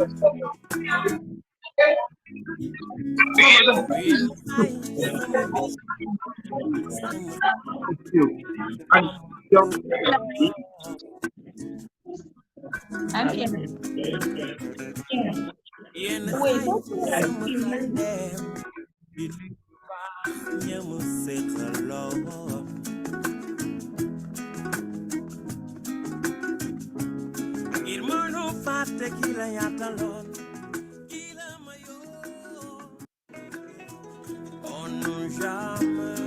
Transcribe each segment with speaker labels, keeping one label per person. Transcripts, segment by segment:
Speaker 1: I'm in. Wait, what's
Speaker 2: Irmão fate kila yatalon kila mayo onu jamais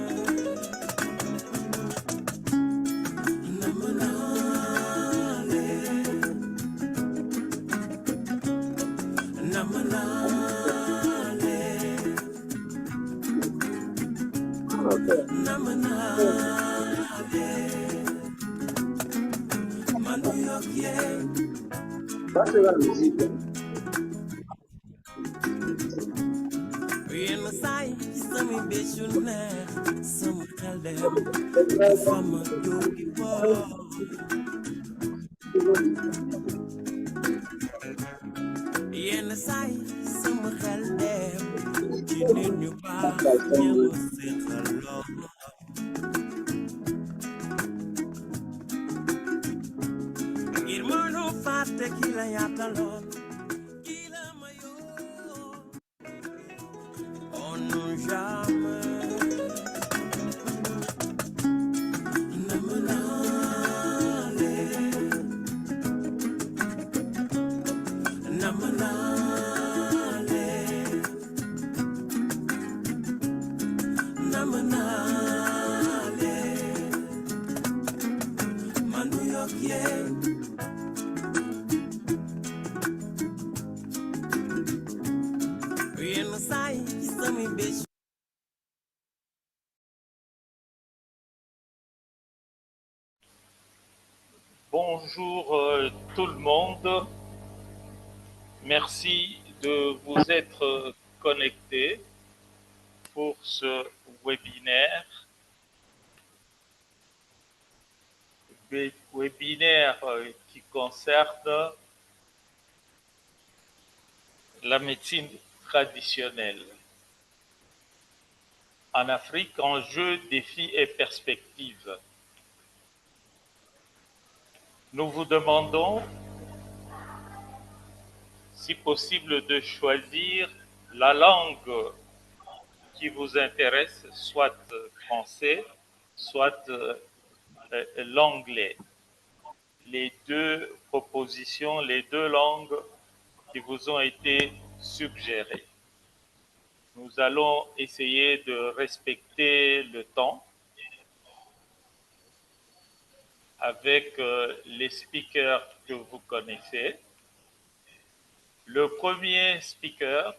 Speaker 2: namanale namanale namanale manu yokie Rien sai sami bechune sam kaldem fama yogi bo Rien sai sam kaldem kinin yu ba nyamu sekalo Irmano fate kila yatalon kila mayo onu jamais namanale namanale namanale manu yokie Rien sai sami bech
Speaker 3: Bonjour tout le monde. Merci de vous être connectés pour ce webinaire. Webinaire qui concerne la médecine traditionnelle. En Afrique, enjeux, défis et perspectives. Nous vous demandons, si possible, de choisir la langue qui vous intéresse, soit français, soit l'anglais. Les deux propositions, les deux langues qui vous ont été suggérées. Nous allons essayer de respecter le temps avec les speakers que vous connaissez. Le premier speaker,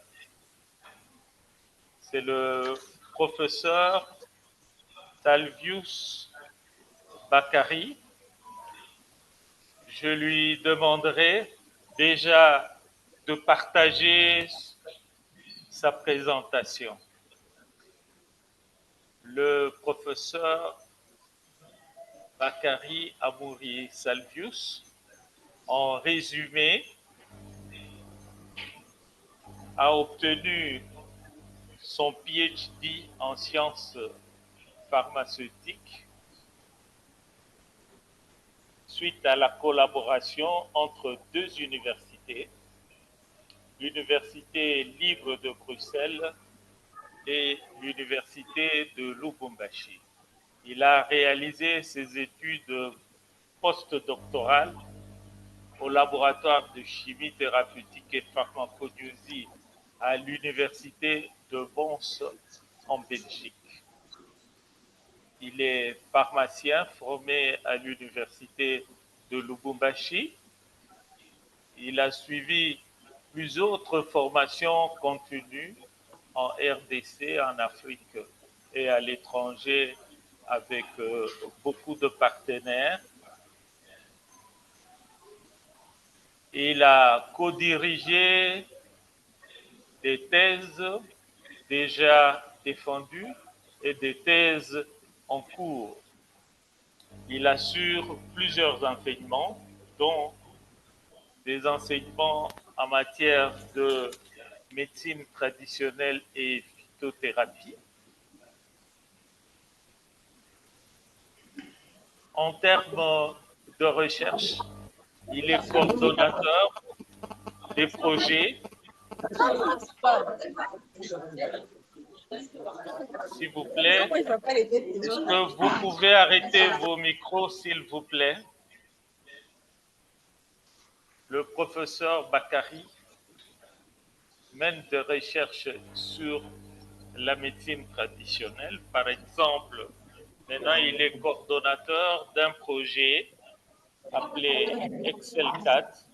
Speaker 3: c'est le professeur Salvius Bakari. Je lui demanderai déjà de partager sa présentation. Le professeur Bakari Amouri Salvius, en résumé, a obtenu son PhD en sciences pharmaceutiques suite à la collaboration entre deux universités, l'Université libre de Bruxelles et l'Université de Lubumbashi. Il a réalisé ses études postdoctorales au laboratoire de chimie thérapeutique et pharmacognosie à l'Université de Mons en Belgique. Il est pharmacien formé à l'Université de Lubumbashi. Il a suivi plusieurs autres formations continues en RDC, en Afrique et à l'étranger avec beaucoup de partenaires. Il a co-dirigé des thèses déjà défendues et des thèses en cours. Il assure plusieurs enseignements, dont des enseignements en matière de médecine traditionnelle et phytothérapie. En termes de recherche, il est coordonnateur des projets. S'il vous plaît, est-ce que vous pouvez arrêter vos micros, s'il vous plaît? Le professeur Bakary mène des recherches sur la médecine traditionnelle. Par exemple, maintenant, il est coordonnateur d'un projet appelé Excel4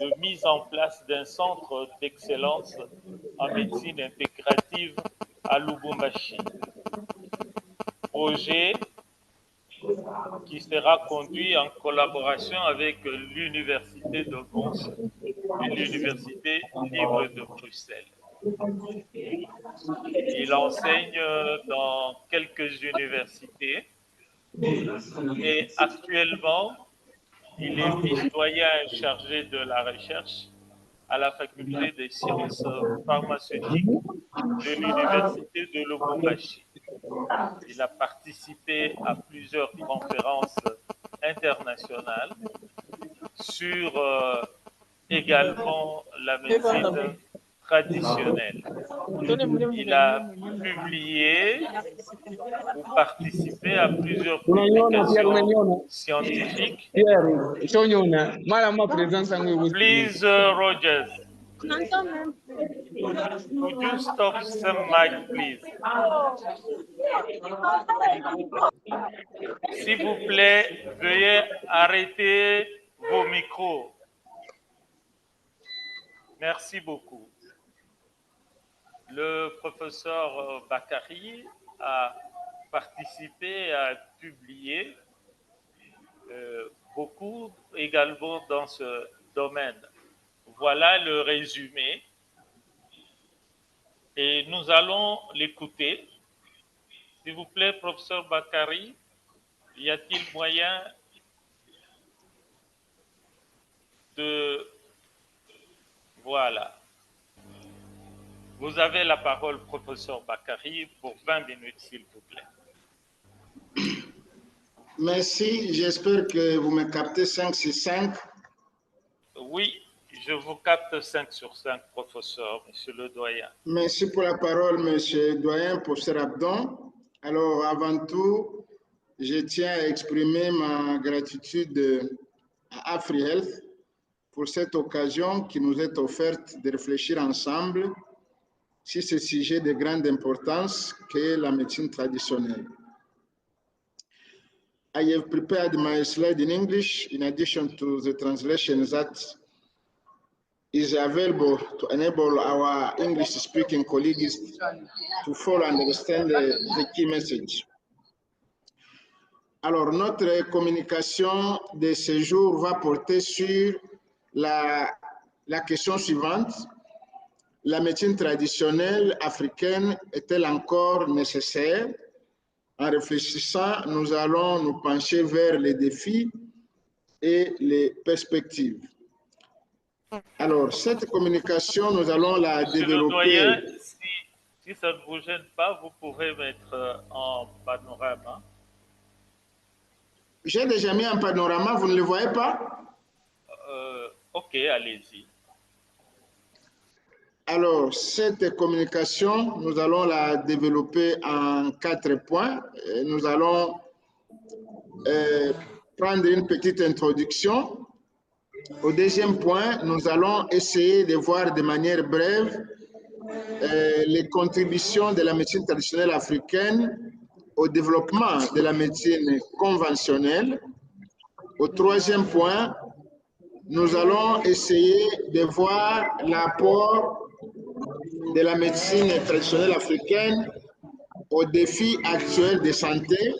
Speaker 3: de mise en place d'un centre d'excellence en médecine intégrative à Lubumbashi. Projet qui sera conduit en collaboration avec l'Université de Mons et l'Université libre de Bruxelles. Il enseigne dans quelques universités et actuellement, il est vice-doyen chargé de la recherche à la faculté des sciences pharmaceutiques de l'Université de Lubumbashi. Il a participé à plusieurs conférences internationales sur également la médecine traditionnelle. Il a publié ou participé à plusieurs publications scientifiques. Please, Rogers, could you stop some mic, please? S'il vous plaît, veuillez arrêter vos micros. Merci beaucoup. Le professeur Bakary a participé, a publié beaucoup également dans ce domaine. Voilà le résumé et nous allons l'écouter. S'il vous plaît, professeur Bakary, y a-t-il moyen de... Voilà. Vous avez la parole, professeur Bakary, pour 20 minutes, s'il vous plaît.
Speaker 1: Merci, j'espère que vous me captez 5 sur 5.
Speaker 3: Oui, je vous capte 5 sur 5, professeur, monsieur le doyen.
Speaker 1: Merci pour la parole, monsieur le doyen, professeur Abdon. Alors, avant tout, je tiens à exprimer ma gratitude à AfriHealth pour cette occasion qui nous est offerte de réfléchir ensemble sur ce sujet de grande importance qu'est la médecine traditionnelle. I have prepared my slide in English in addition to the translation that is available to enable our English-speaking colleagues to follow and understand the key message. Alors, notre communication de ce jour va porter sur la question suivante. La médecine traditionnelle africaine est-elle encore nécessaire? En réfléchissant, nous allons nous pencher vers les défis et les perspectives. Alors, cette communication, nous allons la développer.
Speaker 3: Monsieur le doyen, si ça ne vous gêne pas, vous pouvez mettre en panorama.
Speaker 1: J'ai déjà mis un panorama, vous ne le voyez pas?
Speaker 3: Ok, allez-y.
Speaker 1: Alors, cette communication, nous allons la développer en 4 points. Nous allons prendre une petite introduction. Au deuxième point, nous allons essayer de voir de manière brève les contributions de la médecine traditionnelle africaine au développement de la médecine conventionnelle. Au troisième point, nous allons essayer de voir l'apport de la médecine traditionnelle africaine aux défis actuels de santé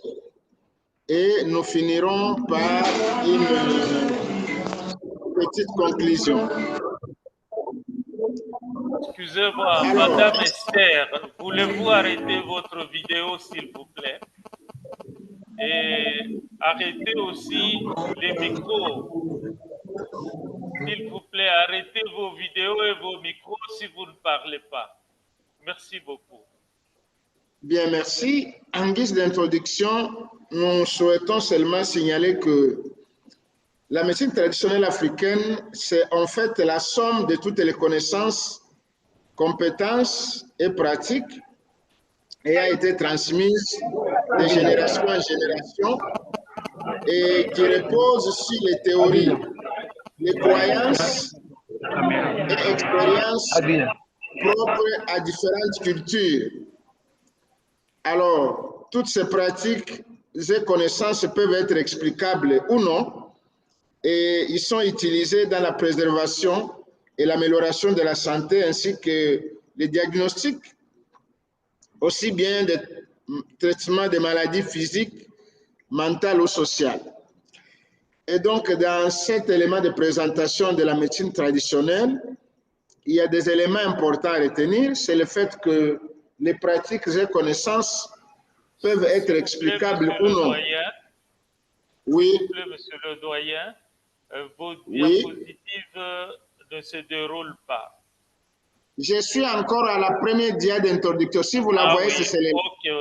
Speaker 1: et nous finirons par une petite conclusion.
Speaker 3: Excusez-moi, Madame Esther, voulez-vous arrêter votre vidéo, s'il vous plaît? Et arrêtez aussi les micros, s'il vous plaît. plaît, arrêtez vos vidéos et vos micros si vous ne parlez pas. Merci beaucoup.
Speaker 1: Bien, merci. En guise d'introduction, nous souhaitons seulement signaler que la médecine traditionnelle africaine, c'est en fait la somme de toutes les connaissances, compétences et pratiques et a été transmise de génération en génération et qui repose sur les théories, les croyances et expériences propres à différentes cultures. Alors, toutes ces pratiques et connaissances peuvent être explicables ou non, et ils sont utilisés dans la préservation et l'amélioration de la santé, ainsi que les diagnostics, aussi bien des traitements des maladies physiques, mentales ou sociales. Et donc, dans cet élément de présentation de la médecine traditionnelle, il y a des éléments importants à retenir, c'est le fait que les pratiques et connaissances peuvent être explicables ou non. Oui.
Speaker 3: S'il vous plaît, monsieur le doyen, vos diapositives ne se déroulent pas.
Speaker 1: Je suis encore à la première dia d'introduction. Si vous la voyez,
Speaker 3: oui.
Speaker 1: c'est celle-là.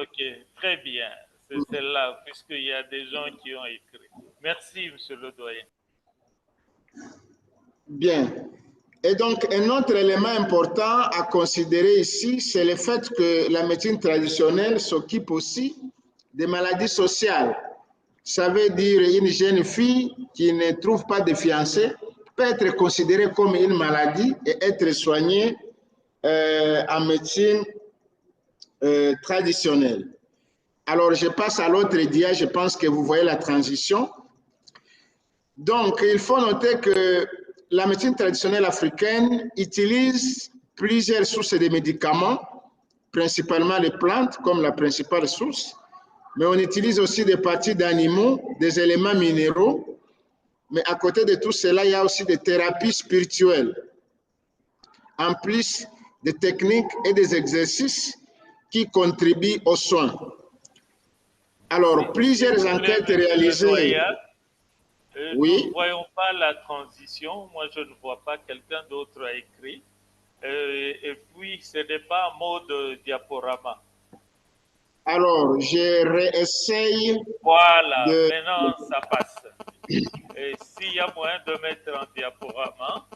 Speaker 3: Ok, très bien. C'est celle-là, puisqu'il y a des gens qui ont écrit. Merci, monsieur le doyen.
Speaker 1: Bien. Et donc, un autre élément important à considérer ici, c'est le fait que la médecine traditionnelle s'occupe aussi des maladies sociales. Ça veut dire une jeune fille qui ne trouve pas de fiancé peut être considérée comme une maladie et être soignée en médecine traditionnelle. Alors, je passe à l'autre dia, je pense que vous voyez la transition. Donc, il faut noter que la médecine traditionnelle africaine utilise plusieurs sources de médicaments, principalement les plantes comme la principale source, mais on utilise aussi des parties d'animaux, des éléments minéraux, mais à côté de tout cela, il y a aussi des thérapies spirituelles, en plus des techniques et des exercices qui contribuent aux soins. Alors, plusieurs enquêtes réalisées...
Speaker 3: Nous ne voyons pas la transition. Moi, je ne vois pas. Quelqu'un d'autre a écrit. Et puis, ce n'est pas en mode diaporama.
Speaker 1: Alors, je réessaye.
Speaker 3: Voilà, maintenant, ça passe. Et s'il y a moyen de mettre en diaporama.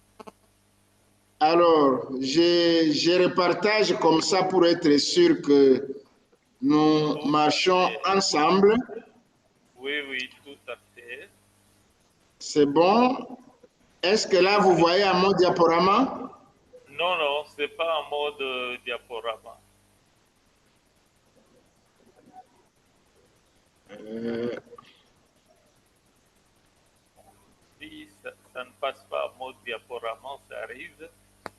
Speaker 1: Alors, je repartage comme ça pour être sûr que nous marchons ensemble.
Speaker 3: Oui, tout à fait.
Speaker 1: C'est bon. Est-ce que là, vous voyez un mode diaporama?
Speaker 3: Non, ce n'est pas en mode diaporama. Si ça ne passe pas en mode diaporama, ça arrive.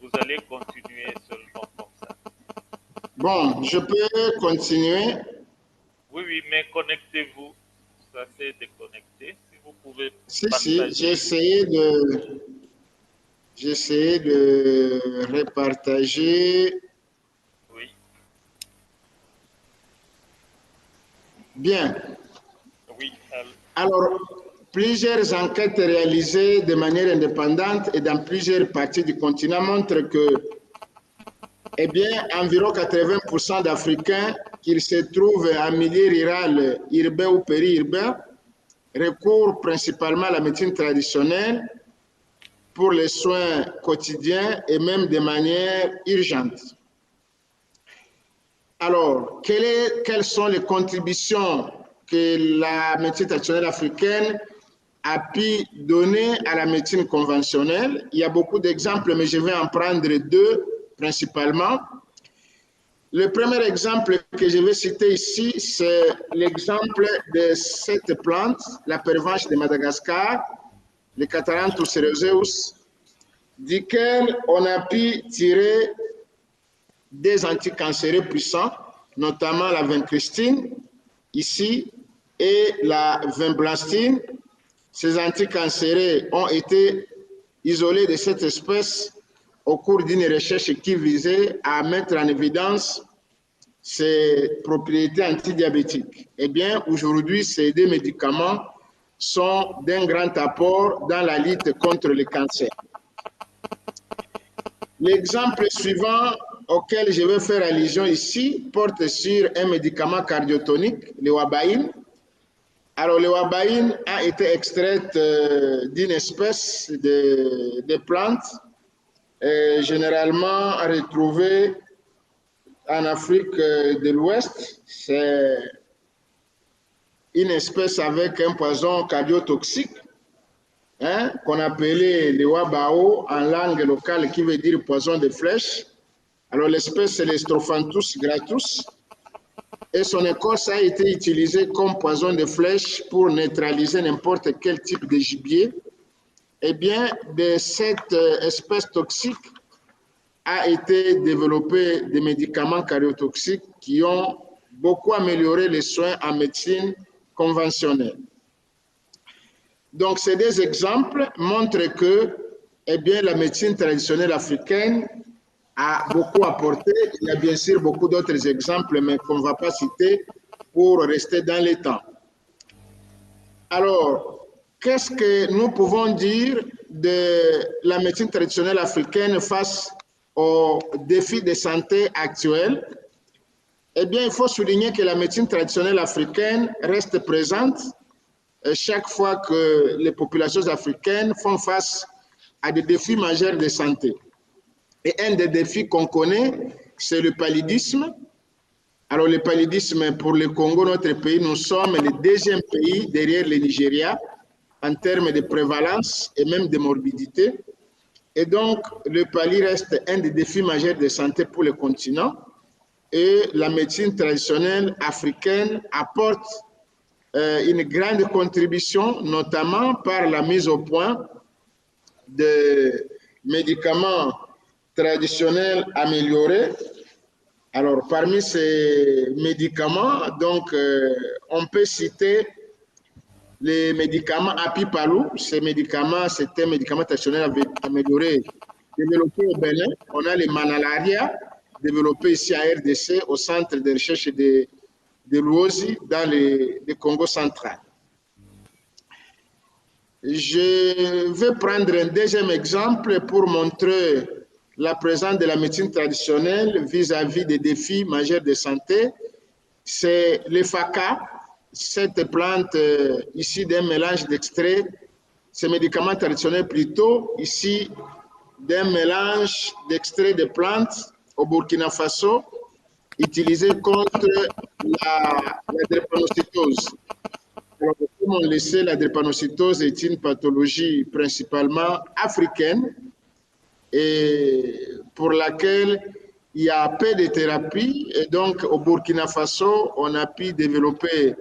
Speaker 3: Vous allez continuer seulement comme ça. Bon,
Speaker 1: je peux continuer.
Speaker 3: Oui, mais connectez-vous. Ça s'est déconnecté. Si vous pouvez.
Speaker 1: Si, j'ai essayé de repartager.
Speaker 3: Oui.
Speaker 1: Bien.
Speaker 3: Oui.
Speaker 1: Alors, plusieurs enquêtes réalisées de manière indépendante et dans plusieurs parties du continent montrent que, environ 80% d'Africains qui se trouvent en milieu rural, urbain ou périurbain, recourent principalement à la médecine traditionnelle pour les soins quotidiens et même de manière urgente. Alors, quelles sont les contributions que la médecine traditionnelle africaine a pu donner à la médecine conventionnelle? Il y a beaucoup d'exemples, mais je vais en prendre deux principalement. Le premier exemple que je vais citer ici, c'est l'exemple de cette plante, la pervenche de Madagascar, le Catharanthus cereus, duquel on a pu tirer des anticancéreux puissants, notamment la vincristine, ici, et la vinblastine. Ces anticancéreux ont été isolés de cette espèce au cours d'une recherche qui visait à mettre en évidence ses propriétés antidiabétiques. Aujourd'hui, ces deux médicaments sont d'un grand apport dans la lutte contre le cancer. L'exemple suivant auquel je vais faire allusion ici porte sur un médicament cardiotonique, le Wabaïne. Alors, le Wabaïne a été extraite d'une espèce de plante généralement retrouvée en Afrique de l'Ouest. C'est une espèce avec un poison cardiotoxique qu'on appelait le Wabao en langue locale qui veut dire poison de flèche. Alors, l'espèce, c'est le Strophanthus gratus. Et son écorce a été utilisée comme poison de flèche pour neutraliser n'importe quel type de gibier. Eh bien, de cette espèce toxique a été développé des médicaments cardiotoxiques qui ont beaucoup amélioré les soins en médecine conventionnelle. Donc, ces deux exemples montrent que eh bien, la médecine traditionnelle africaine a beaucoup apporté. Il y a bien sûr beaucoup d'autres exemples, mais qu'on ne va pas citer pour rester dans les temps. Alors, qu'est-ce que nous pouvons dire de la médecine traditionnelle africaine face aux défis de santé actuels? Eh bien, il faut souligner que la médecine traditionnelle africaine reste présente chaque fois que les populations africaines font face à des défis majeurs de santé. Et un des défis qu'on connaît, c'est le paludisme. Alors, le paludisme, pour le Congo, notre pays, nous sommes le deuxième pays derrière le Nigeria en termes de prévalence et même de morbidité. Et donc, le paludisme reste un des défis majeurs de santé pour le continent. Et la médecine traditionnelle africaine apporte une grande contribution, notamment par la mise au point de médicaments traditionnels améliorés. Alors, parmi ces médicaments, donc, on peut citer les médicaments Apipalou. Ces médicaments, c'est un médicament traditionnel amélioré, développé au Bénin. On a les Manalaria, développé ici à RDC, au Centre de recherche de Luozi, dans le Congo central. Je vais prendre un deuxième exemple pour montrer la présence de la médecine traditionnelle vis-à-vis des défis majeurs de santé. C'est le FACA, cette plante ici d'un mélange d'extraits, ces médicaments traditionnels plutôt, ici d'un mélange d'extraits de plantes au Burkina Faso, utilisés contre la drépanocytose. Alors, comme on le sait, la drépanocytose est une pathologie principalement africaine et pour laquelle il y a peu de thérapies. Et donc, au Burkina Faso, on a pu développer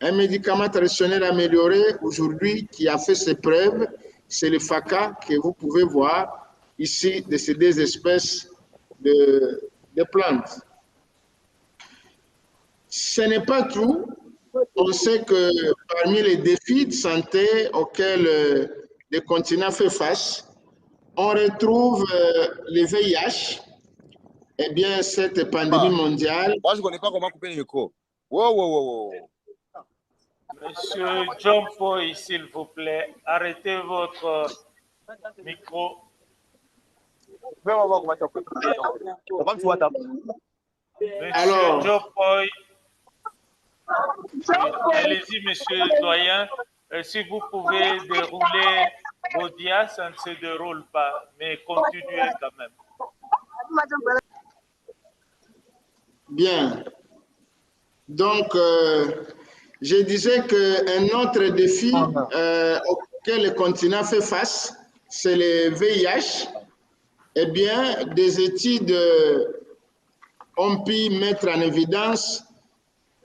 Speaker 1: un médicament traditionnel amélioré aujourd'hui qui a fait ses preuves. C'est le FACA que vous pouvez voir ici de ces deux espèces de plantes. Ce n'est pas tout. On sait que parmi les défis de santé auxquels le continent fait face, on retrouve le VIH. Eh bien, cette pandémie mondiale.
Speaker 4: Moi, je ne connais pas comment couper le micro. Wow.
Speaker 3: Monsieur John Poy, s'il vous plaît, arrêtez votre micro. Monsieur John Poy, allez-y, monsieur doyen. Si vous pouvez dérouler vos dias, ça ne se déroule pas, mais continuez quand même.
Speaker 1: Bien. Donc, je disais qu'un autre défi auquel le continent fait face, c'est le VIH. Eh bien, des études ont pu mettre en évidence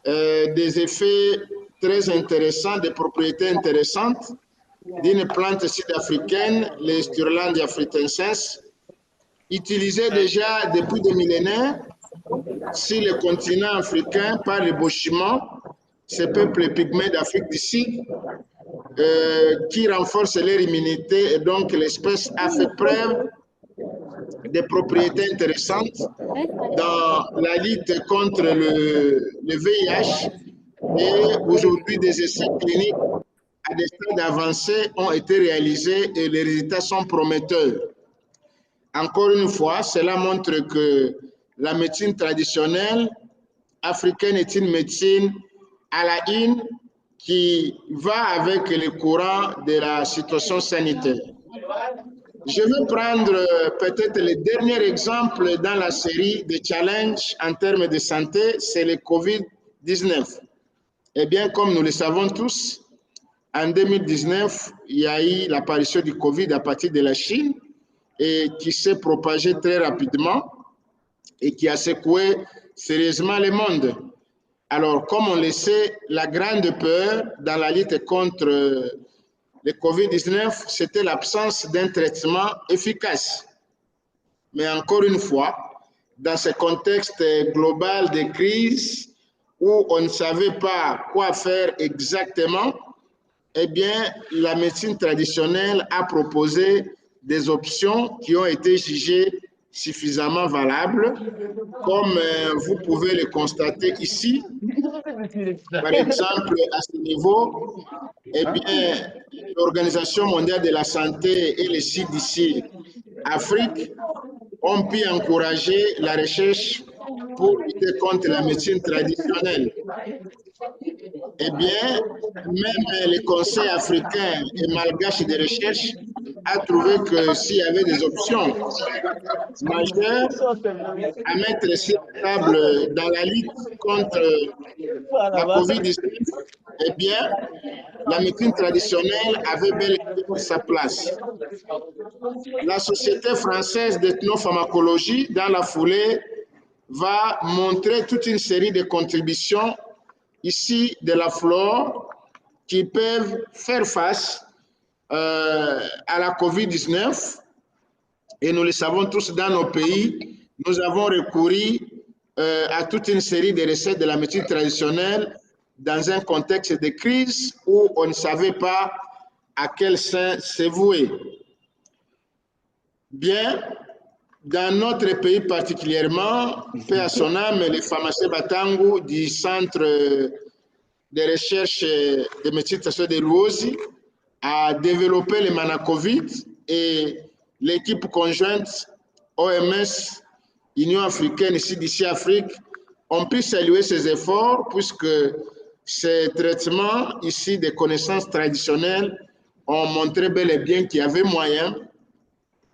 Speaker 1: des effets très intéressants, des propriétés intéressantes d'une plante sud-africaine, le Sturlandia fritensis, utilisée déjà depuis des millénaires sur le continent africain par le bauchiment, ces peuples pygmées d'Afrique du Sud, qui renforcent leur immunité, et donc l'espèce a fait preuve des propriétés intéressantes dans la lutte contre le VIH, et aujourd'hui des essais cliniques à des stades avancés ont été réalisés et les résultats sont prometteurs. encore une fois, cela montre que la médecine traditionnelle africaine est une médecine à la une qui va avec le courant de la situation sanitaire. Je vais prendre peut-être le dernier exemple dans la série de challenges en termes de santé, c'est le COVID-19. Eh bien, comme nous le savons tous, en 2019, il y a eu l'apparition du COVID à partir de la Chine et qui s'est propagé très rapidement et qui a secoué sérieusement le monde. Alors, comme on le sait, la grande peur dans la lutte contre le COVID-19, c'était l'absence d'un traitement efficace. Mais encore une fois, dans ce contexte global de crise où on ne savait pas quoi faire exactement, eh bien, la médecine traditionnelle a proposé des options qui ont été jugées suffisamment valables, comme vous pouvez le constater ici. Par exemple, à ce niveau, eh bien, l'Organisation mondiale de la santé et le CDC Afrique ont pu encourager la recherche pour lutter contre la médecine traditionnelle. Eh bien, même le Conseil africain et malgache de recherche a trouvé que s'il y avait des options majeures à mettre sur la table dans la lutte contre la COVID-19, eh bien, la médecine traditionnelle avait bel et bien sa place. La Société française d'ethnopharmacologie, dans la foulée, va montrer toute une série de contributions ici de la flore qui peuvent faire face à la COVID-19. Et nous le savons tous, dans nos pays, nous avons recouru à toute une série de recettes de la médecine traditionnelle dans un contexte de crise où on ne savait pas à quel sein se vouer. Bien, dans notre pays particulièrement, paix à son âme, le pharmacien Batangu du Centre de recherche de médecine traditionnelle de Luozi a développé le Manacovid et l'équipe conjointe OMS, Union africaine, CDC Afrique, ont pu saluer ces efforts puisque ces traitements ici des connaissances traditionnelles ont montré bel et bien qu'il y avait moyen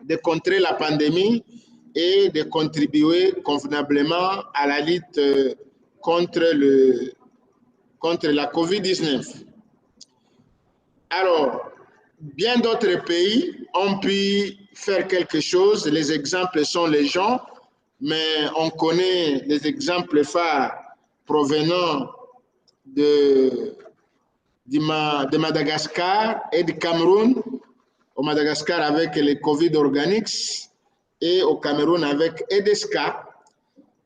Speaker 1: de contrer la pandémie et de contribuer convenablement à la lutte contre la COVID-19. Alors, bien d'autres pays ont pu faire quelque chose. Les exemples sont légion, mais on connaît des exemples phares provenant de Madagascar et du Cameroun. Au Madagascar avec le Covid Organics et au Cameroun avec EDESCA,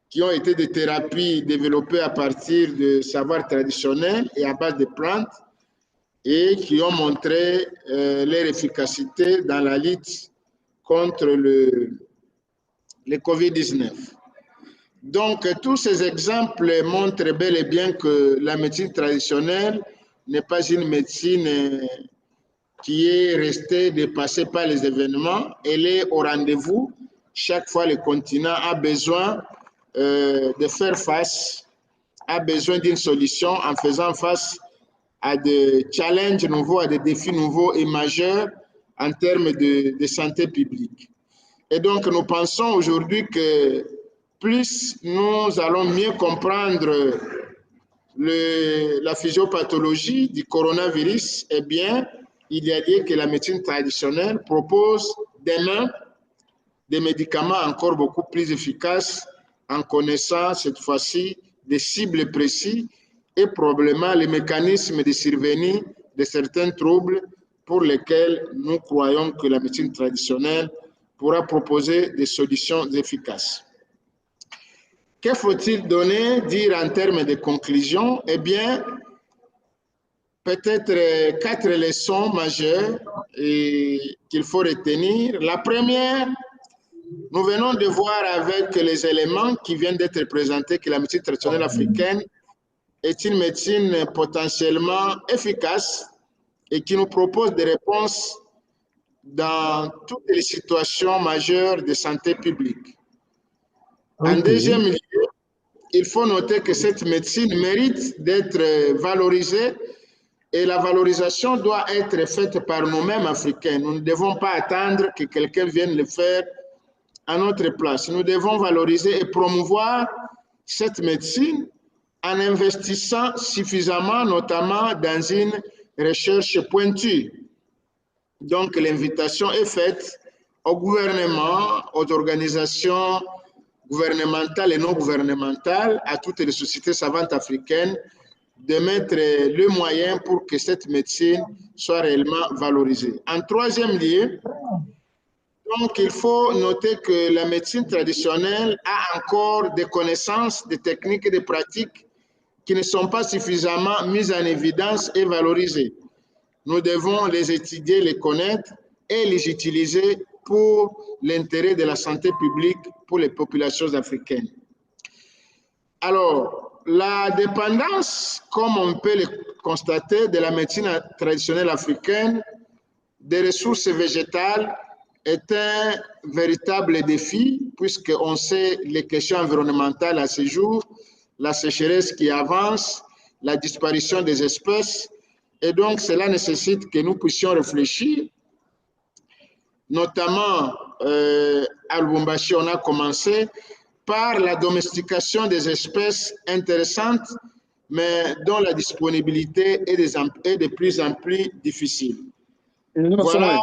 Speaker 1: qui ont été des thérapies développées à partir de savoirs traditionnels et à base de plantes et qui ont montré leur efficacité dans la lutte contre le Covid-19. Donc, tous ces exemples montrent bel et bien que la médecine traditionnelle n'est pas une médecine qui est restée dépassée par les événements. Elle est au rendez-vous. Chaque fois, le continent a besoin de faire face, a besoin d'une solution en faisant face à des challenges nouveaux, à des défis nouveaux et majeurs en termes de santé publique. Et donc, nous pensons aujourd'hui que plus nous allons mieux comprendre la physiopathologie du coronavirus, eh bien, il y a lieu que la médecine traditionnelle propose demain des médicaments encore beaucoup plus efficaces en connaissant cette fois-ci des cibles précis et probablement les mécanismes de survenue de certains troubles pour lesquels nous croyons que la médecine traditionnelle pourra proposer des solutions efficaces. Que faut-il dire en termes de conclusion? Eh bien, peut-être 4 leçons majeures qu'il faut retenir. La première, nous venons de voir avec les éléments qui viennent d'être présentés que la médecine traditionnelle africaine est une médecine potentiellement efficace et qui nous propose des réponses dans toutes les situations majeures de santé publique. En
Speaker 5: Ok.
Speaker 1: deuxième lieu, il faut noter que cette médecine mérite d'être valorisée et la valorisation doit être faite par nous-mêmes Africains. Nous ne devons pas attendre que quelqu'un vienne le faire à notre place. Nous devons valoriser et promouvoir cette médecine en investissant suffisamment, notamment dans une recherche pointue. Donc, l'invitation est faite au gouvernement, aux organisations gouvernementales et non gouvernementales, à toutes les sociétés savantes africaines, de mettre le moyen pour que cette médecine soit réellement valorisée. En troisième lieu, donc, il faut noter que la médecine traditionnelle a encore des connaissances, des techniques et des pratiques qui ne sont pas suffisamment mises en évidence et valorisées. Nous devons les étudier, les connaître et les utiliser pour l'intérêt de la santé publique pour les populations africaines. Alors, la dépendance, comme on peut le constater, de la médecine traditionnelle africaine des ressources végétales est un véritable défi, puisqu'on sait les questions environnementales à ce jour, la sécheresse qui avance, la disparition des espèces, et donc cela nécessite que nous puissions réfléchir, notamment à Lubumbashi, on a commencé par la domestication des espèces intéressantes, mais dont la disponibilité est de plus en plus difficile. Voilà,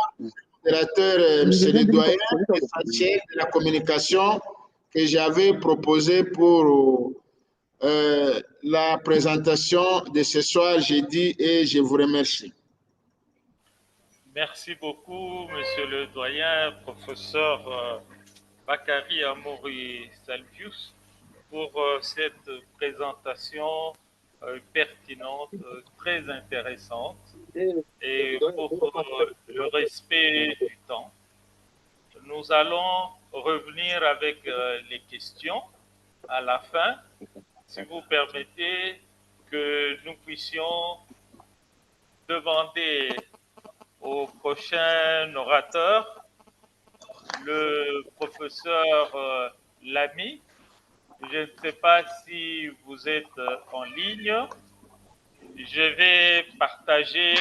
Speaker 1: modérateur, monsieur le doyen, essentiel de la communication que j'avais proposé pour la présentation de ce soir jeudi, et je vous remercie.
Speaker 3: Merci beaucoup, monsieur le doyen, professeur Bakary Amaury Salvius, pour cette présentation pertinente, très intéressante, et pour le respect du temps. Nous allons revenir avec les questions à la fin, si vous permettez que nous puissions demander au prochain orateur, le professeur Lamy. Je ne sais pas si vous êtes en ligne. Je vais partager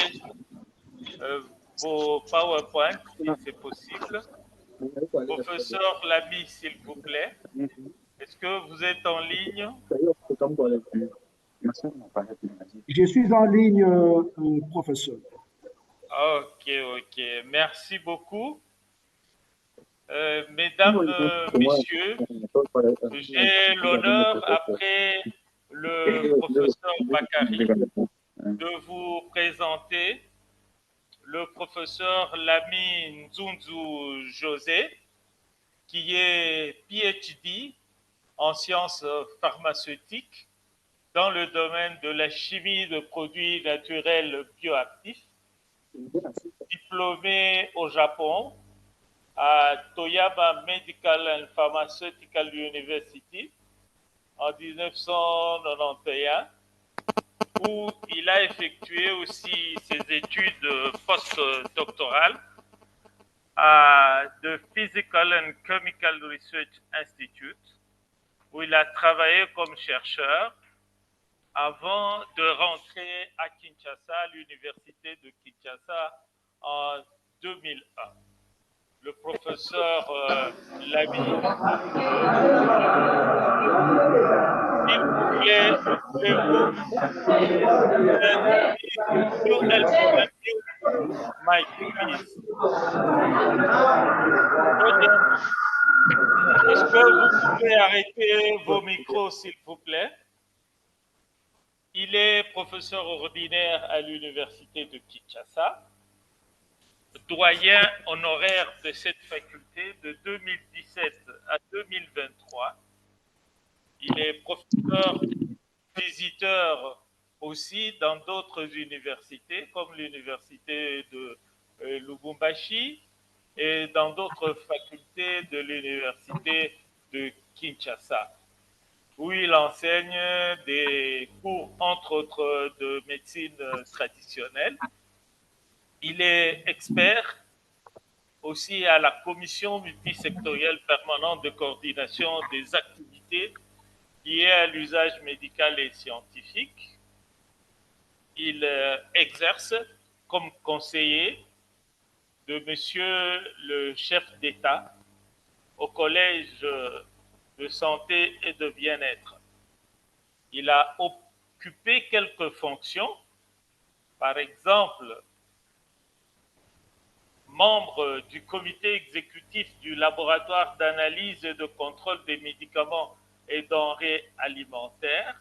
Speaker 3: vos PowerPoint, si c'est possible. Professeur Lamy, s'il vous plaît, est-ce que vous êtes en ligne?
Speaker 5: Je suis en ligne, professeur.
Speaker 3: Ok. Merci beaucoup. Mesdames, messieurs, j'ai l'honneur, après le professeur Bakary, de vous présenter le professeur Lamy Nzunzu José, qui est PhD en sciences pharmaceutiques dans le domaine de la chimie de produits naturels bioactifs, diplômé au Japon à Toyama Medical and Pharmaceutical University en 1991, où il a effectué aussi ses études postdoctorales à The Physical and Chemical Research Institute, où il a travaillé comme chercheur avant de rentrer à Kinshasa, à l'université de Kinshasa, en 2001. Le professeur Lamy, s'il vous plaît, pouvez-vous Mike, please. Est-ce que vous pouvez arrêter vos micros, s'il vous plaît? Il est professeur ordinaire à l'université de Kinshasa, doyen honoraire de cette faculté de 2017 à 2023. Il est professeur visiteur aussi dans d'autres universités, comme l'université de Lubumbashi et dans d'autres facultés de l'université de Kinshasa, où il enseigne des cours, entre autres, de médecine traditionnelle. Il est expert aussi à la commission multisectorielle permanente de coordination des activités liées à l'usage médical et scientifique. Il exerce comme conseiller de Monsieur le chef d'État au Collège de santé et de bien-être. Il a occupé quelques fonctions, par exemple, membre du comité exécutif du laboratoire d'analyse et de contrôle des médicaments et denrées alimentaires.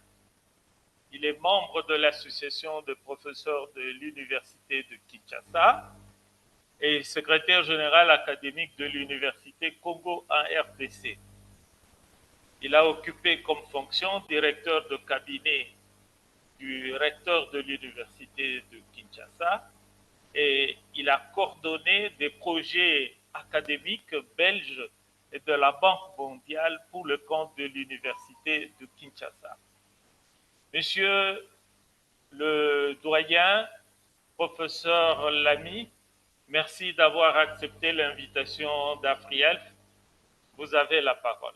Speaker 3: Il est membre de l'association de professeurs de l'université de Kinshasa et secrétaire général académique de l'université Congo en RDC. Il a occupé comme fonction directeur de cabinet du recteur de l'université de Kinshasa et il a coordonné des projets académiques belges et de la Banque mondiale pour le compte de l'université de Kinshasa. Monsieur le doyen, professeur Lamy, merci d'avoir accepté l'invitation d'Afrielf. Vous avez la parole.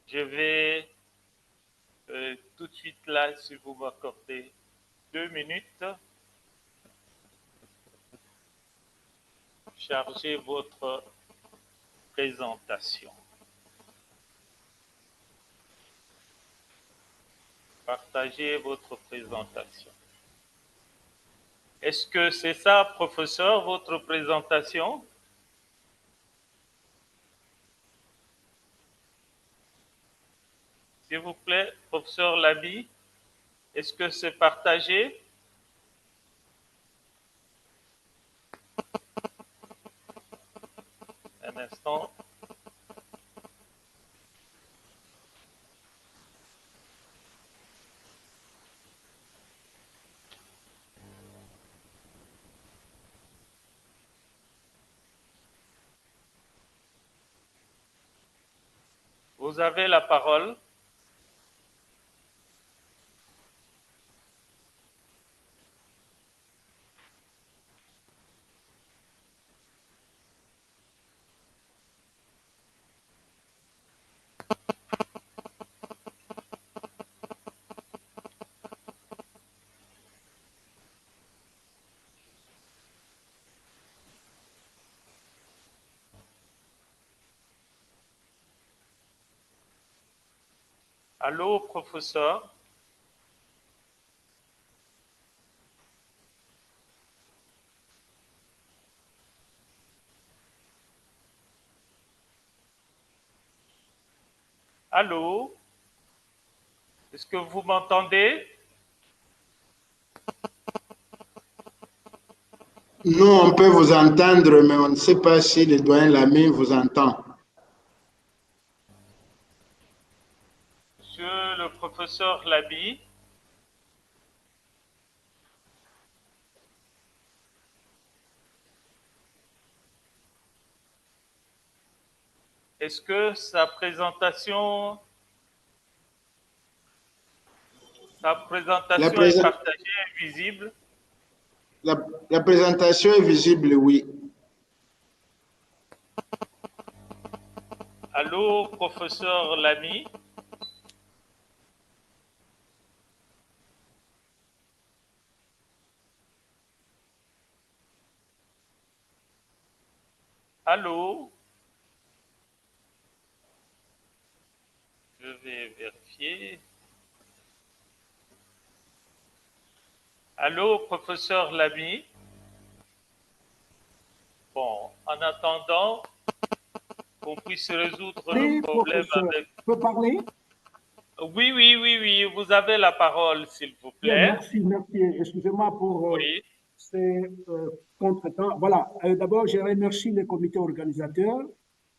Speaker 3: Je vais tout de suite là, si vous m'accordez 2 minutes, charger votre présentation. Partagez votre présentation. Est-ce que c'est ça, professeur, votre présentation? S'il vous plaît, professeur Lamy, est-ce que c'est partagé? Un instant. Vous avez la parole. Allô, professeur? Allô? Est-ce que vous m'entendez?
Speaker 1: Nous, on peut vous entendre, mais on ne sait pas si le doyen Lamy vous entend.
Speaker 3: Monsieur le professeur Lamy, est-ce que sa présentation est partagée et visible?
Speaker 1: La présentation est visible, oui.
Speaker 3: Allô, professeur Lamy? Allô? Je vais vérifier. Allô, professeur Lamy? Bon, en attendant qu'on puisse résoudre le problème avec...
Speaker 5: Je peux parler?
Speaker 3: Oui, vous avez la parole, s'il vous plaît.
Speaker 5: Merci. Excusez-moi pour
Speaker 3: Oui.
Speaker 5: ces contretemps. Voilà, d'abord, je remercie les comités organisateurs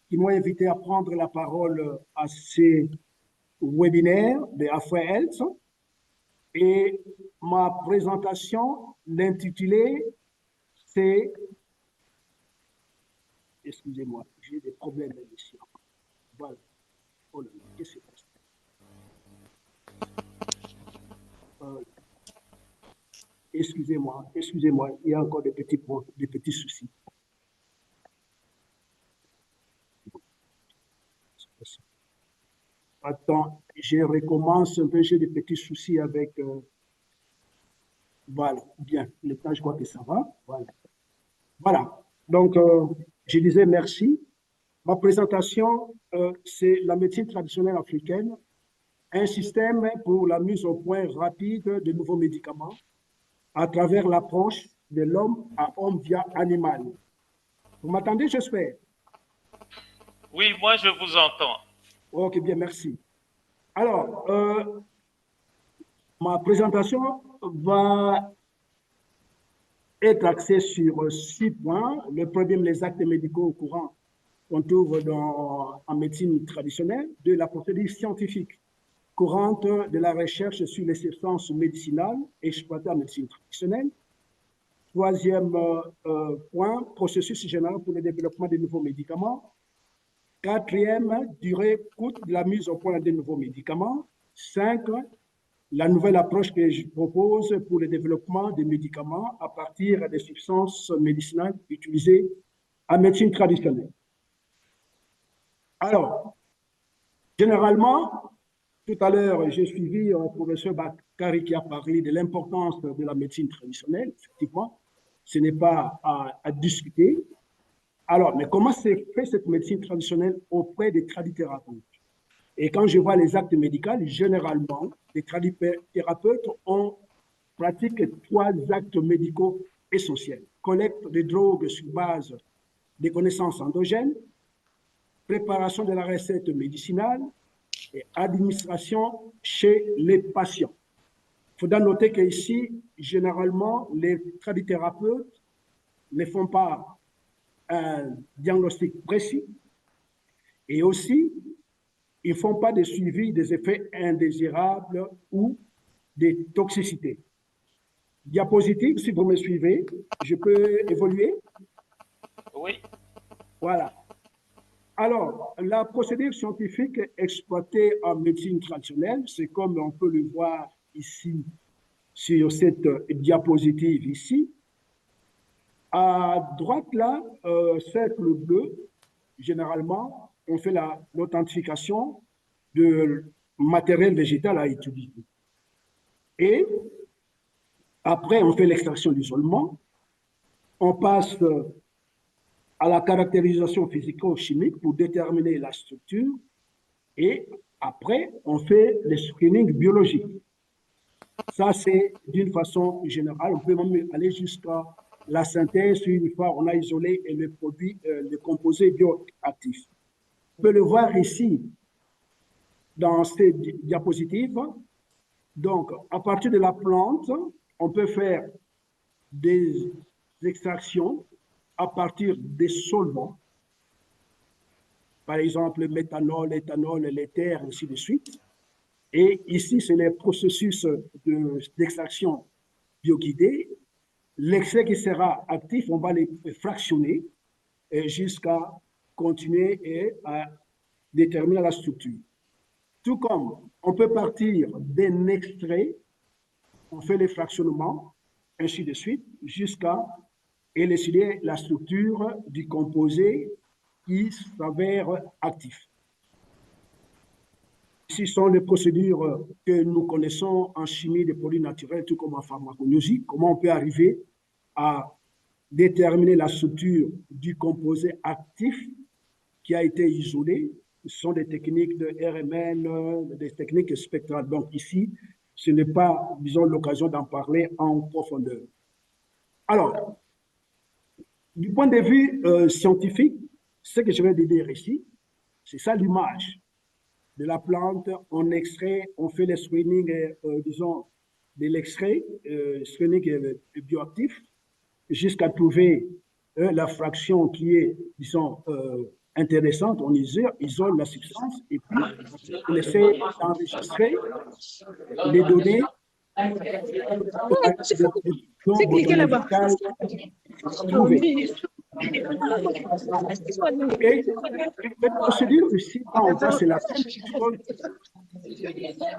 Speaker 5: qui m'ont invité à prendre la parole à ces webinaires de AfriHealth. Et ma présentation, l'intitulé, c'est... Excusez-moi, j'ai des problèmes d'émission. Voilà. Oh là là, qu'est-ce qui se passe? Excusez-moi, il y a encore des petits soucis. Attends, je recommence un peu, j'ai des petits soucis avec... voilà, bien, le temps, je crois que ça va. Voilà. Voilà. Donc, je disais merci. Ma présentation, c'est la médecine traditionnelle africaine, un système pour la mise au point rapide de nouveaux médicaments à travers l'approche de l'homme à homme via animal. Vous m'entendez, j'espère?
Speaker 3: Oui, moi je vous entends.
Speaker 5: Ok, bien, merci. Alors, ma présentation va être axée sur 6 points. Le premier, les actes médicaux courants qu'on trouve en médecine traditionnelle. 2, la procédure scientifique courante de la recherche sur les substances médicinales exploitées en médecine traditionnelle. Troisième point, processus général pour le développement de nouveaux médicaments. Quatrième, durée courte de la mise au point de nouveaux médicaments. 5, la nouvelle approche que je propose pour le développement des médicaments à partir des substances médicinales utilisées en médecine traditionnelle. Alors, généralement, tout à l'heure, j'ai suivi le professeur Bakary qui a parlé de l'importance de la médecine traditionnelle. Effectivement, ce n'est pas à discuter. Alors, mais comment s'est fait cette médecine traditionnelle auprès des tradithérapeutes? Et quand je vois les actes médicaux, généralement, les tradithérapeutes pratiquent 3 actes médicaux essentiels. Collecte de drogues sur base des connaissances endogènes, préparation de la recette médicinale et administration chez les patients. Il faudra noter qu'ici, généralement, les tradithérapeutes ne font pas un diagnostic précis et aussi, ils ne font pas de suivi des effets indésirables ou des toxicités. Diapositive, si vous me suivez, je peux évoluer?
Speaker 3: Oui.
Speaker 5: Voilà. Alors, la procédure scientifique exploitée en médecine traditionnelle, c'est comme on peut le voir ici sur cette diapositive ici. À droite, là, cercle bleu, généralement, on fait l'authentification de matériel végétal à étudier. Et après, on fait l'extraction d'isolement. On passe à la caractérisation physico-chimique pour déterminer la structure. Et après, on fait le screening biologique. Ça, c'est d'une façon générale. On peut même aller jusqu'à la synthèse une fois on a isolé le produit, le composé bioactif. On peut le voir ici dans ces diapositives. Donc, à partir de la plante, on peut faire des extractions à partir des solvants. Par exemple, le méthanol, l'éthanol, l'éther, ainsi de suite. Et ici, c'est les processus d'extraction bioguidée. L'extrait qui sera actif, on va les fractionner jusqu'à continuer et à déterminer la structure. Tout comme on peut partir d'un extrait, on fait les fractionnements, ainsi de suite, jusqu'à élucider la structure du composé qui s'avère actif. Ici sont les procédures que nous connaissons en chimie des produits naturels, tout comme en pharmacologie, comment on peut arriver à déterminer la structure du composé actif qui a été isolé. Ce sont des techniques de RMN, des techniques spectrales. Donc ici, ce n'est pas, disons, l'occasion d'en parler en profondeur. Alors, du point de vue scientifique, ce que je vais dire ici, c'est ça l'image de la plante. On extrait, on fait le screening, disons, de l'extrait, screening bioactif, jusqu'à trouver la fraction qui est, disons, intéressante. On isole la substance et puis on essaie d'enregistrer les données.
Speaker 6: C'est cliqué là-bas.
Speaker 5: Et cette procédure ici, c'est la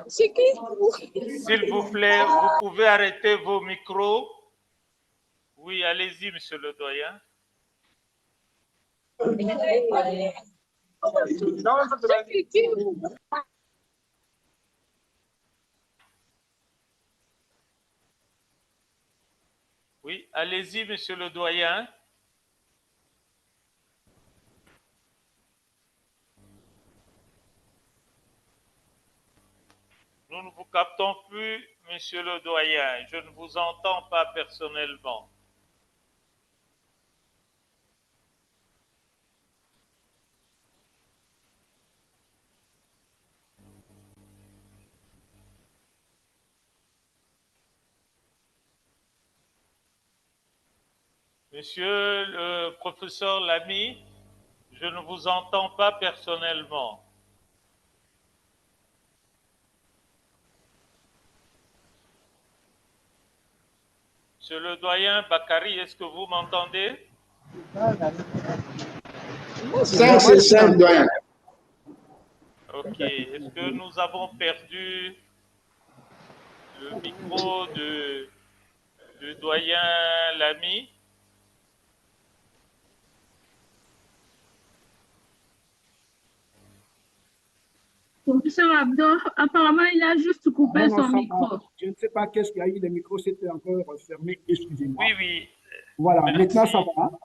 Speaker 6: C'est qui?
Speaker 3: S'il vous plaît, vous pouvez arrêter vos micros. Oui, allez-y, monsieur le doyen.
Speaker 6: C'est cliqué.
Speaker 3: Oui, allez-y, monsieur le doyen. Nous ne vous captons plus, monsieur le doyen. Je ne vous entends pas personnellement. Monsieur le professeur Lamy, je ne vous entends pas personnellement. Monsieur le doyen Bakary, est-ce que vous m'entendez?
Speaker 1: Ça, c'est ça, doyen.
Speaker 3: Ok. Est-ce que nous avons perdu le micro du doyen Lamy?
Speaker 6: Professeur Abdo, apparemment, il a juste coupé
Speaker 5: Non, non,
Speaker 6: son
Speaker 5: ça
Speaker 6: micro.
Speaker 5: va. Je ne sais pas qu'est-ce qu'il y a eu, le micro s'était encore fermé, excusez-moi.
Speaker 3: Oui, oui.
Speaker 5: Voilà,
Speaker 3: Merci.
Speaker 5: maintenant ça va.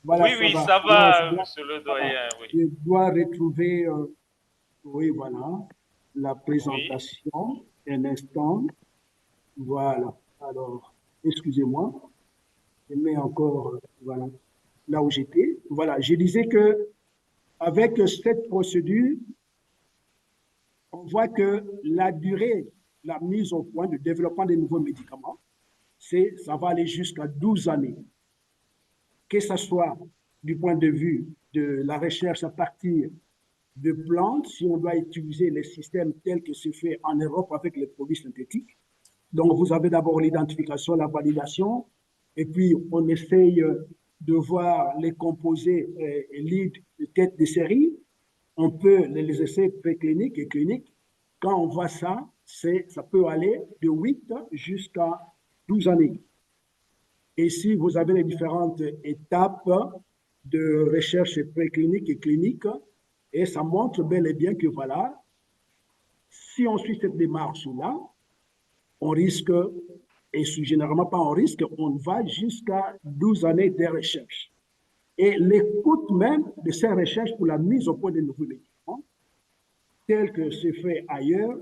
Speaker 5: Voilà,
Speaker 3: Oui,
Speaker 5: ça
Speaker 3: oui,
Speaker 5: va.
Speaker 3: ça va,
Speaker 5: Alors,
Speaker 3: monsieur le
Speaker 5: ça va.
Speaker 3: doyen, oui.
Speaker 5: Je dois retrouver, oui, voilà, la
Speaker 3: Oui.
Speaker 5: présentation. Un instant. Voilà. Alors, excusez-moi. Je mets encore, voilà, là où j'étais. Voilà, je disais que avec cette procédure, on voit que la durée, la mise au point de développement des nouveaux médicaments, ça va aller jusqu'à 12 années. Que ce soit du point de vue de la recherche à partir de plantes, si on doit utiliser les systèmes tels que c'est fait en Europe avec les produits synthétiques. Donc, vous avez d'abord l'identification, la validation, et puis on essaye de voir les composés lead de tête de série. On peut les essais précliniques et cliniques. Quand on voit ça, ça peut aller de 8 jusqu'à 12 années. Et si vous avez les différentes étapes de recherche préclinique et clinique, et ça montre bel et bien que voilà, si on suit cette démarche-là, on risque, et généralement pas on risque, on va jusqu'à 12 années de recherche. Et les coûts même de ces recherches pour la mise au point de nouveaux médicaments, tel que c'est fait ailleurs,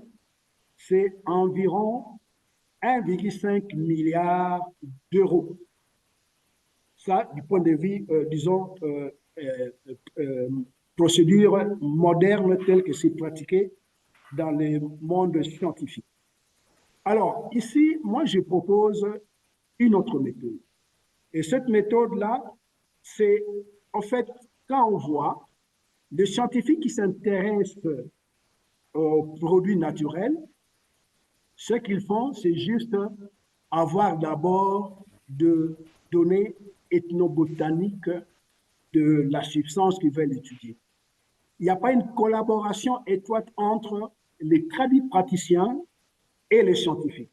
Speaker 5: c'est environ 1,5 milliard d'euros. Ça, du point de vue, disons, procédure moderne telle que c'est pratiqué dans le monde scientifique. Alors, ici, moi, je propose une autre méthode. Et cette méthode-là, c'est, en fait, quand on voit les scientifiques qui s'intéressent aux produits naturels, ce qu'ils font, c'est juste avoir d'abord de données ethnobotaniques de la substance qu'ils veulent étudier. Il n'y a pas une collaboration étroite entre les praticiens et les scientifiques.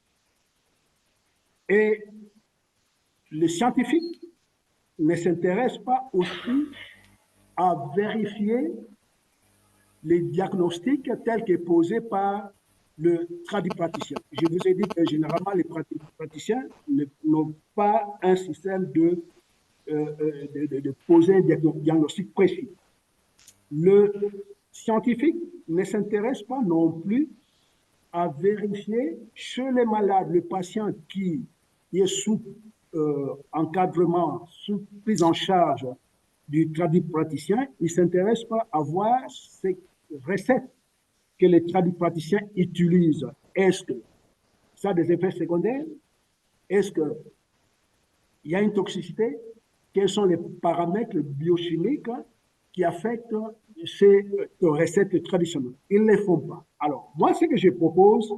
Speaker 5: Et les scientifiques ne s'intéressent pas aussi à vérifier les diagnostics tels que posés par le tradipraticien. Je vous ai dit que généralement, les praticiens n'ont pas un système de poser un diagnostic précis. Le scientifique ne s'intéresse pas non plus à vérifier chez les malades, le patient qui est sous encadrement, sous prise en charge du tradipraticien, il ne s'intéresse pas à voir ces recettes que les tradipraticiens utilisent. Est-ce que ça a des effets secondaires? Est-ce qu'il y a une toxicité? Quels sont les paramètres biochimiques qui affectent ces recettes traditionnelles? Ils ne les font pas. Alors, moi, ce que je propose,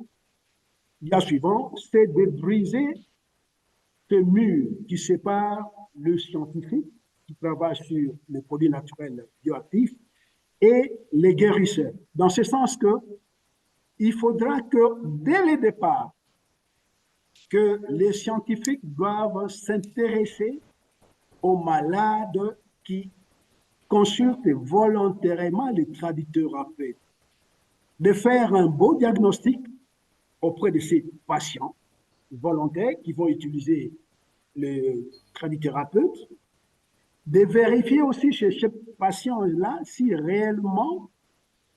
Speaker 5: il y a suivant, c'est de briser ce mur qui sépare le scientifique qui travaille sur les produits naturels bioactifs et les guérisseurs. Dans ce sens que il faudra que, dès le départ, que les scientifiques doivent s'intéresser aux malades qui consultent volontairement les tradithérapeutes, de faire un beau diagnostic auprès de ces patients volontaires qui vont utiliser les tradithérapeutes, de vérifier aussi chez ce patient-là si réellement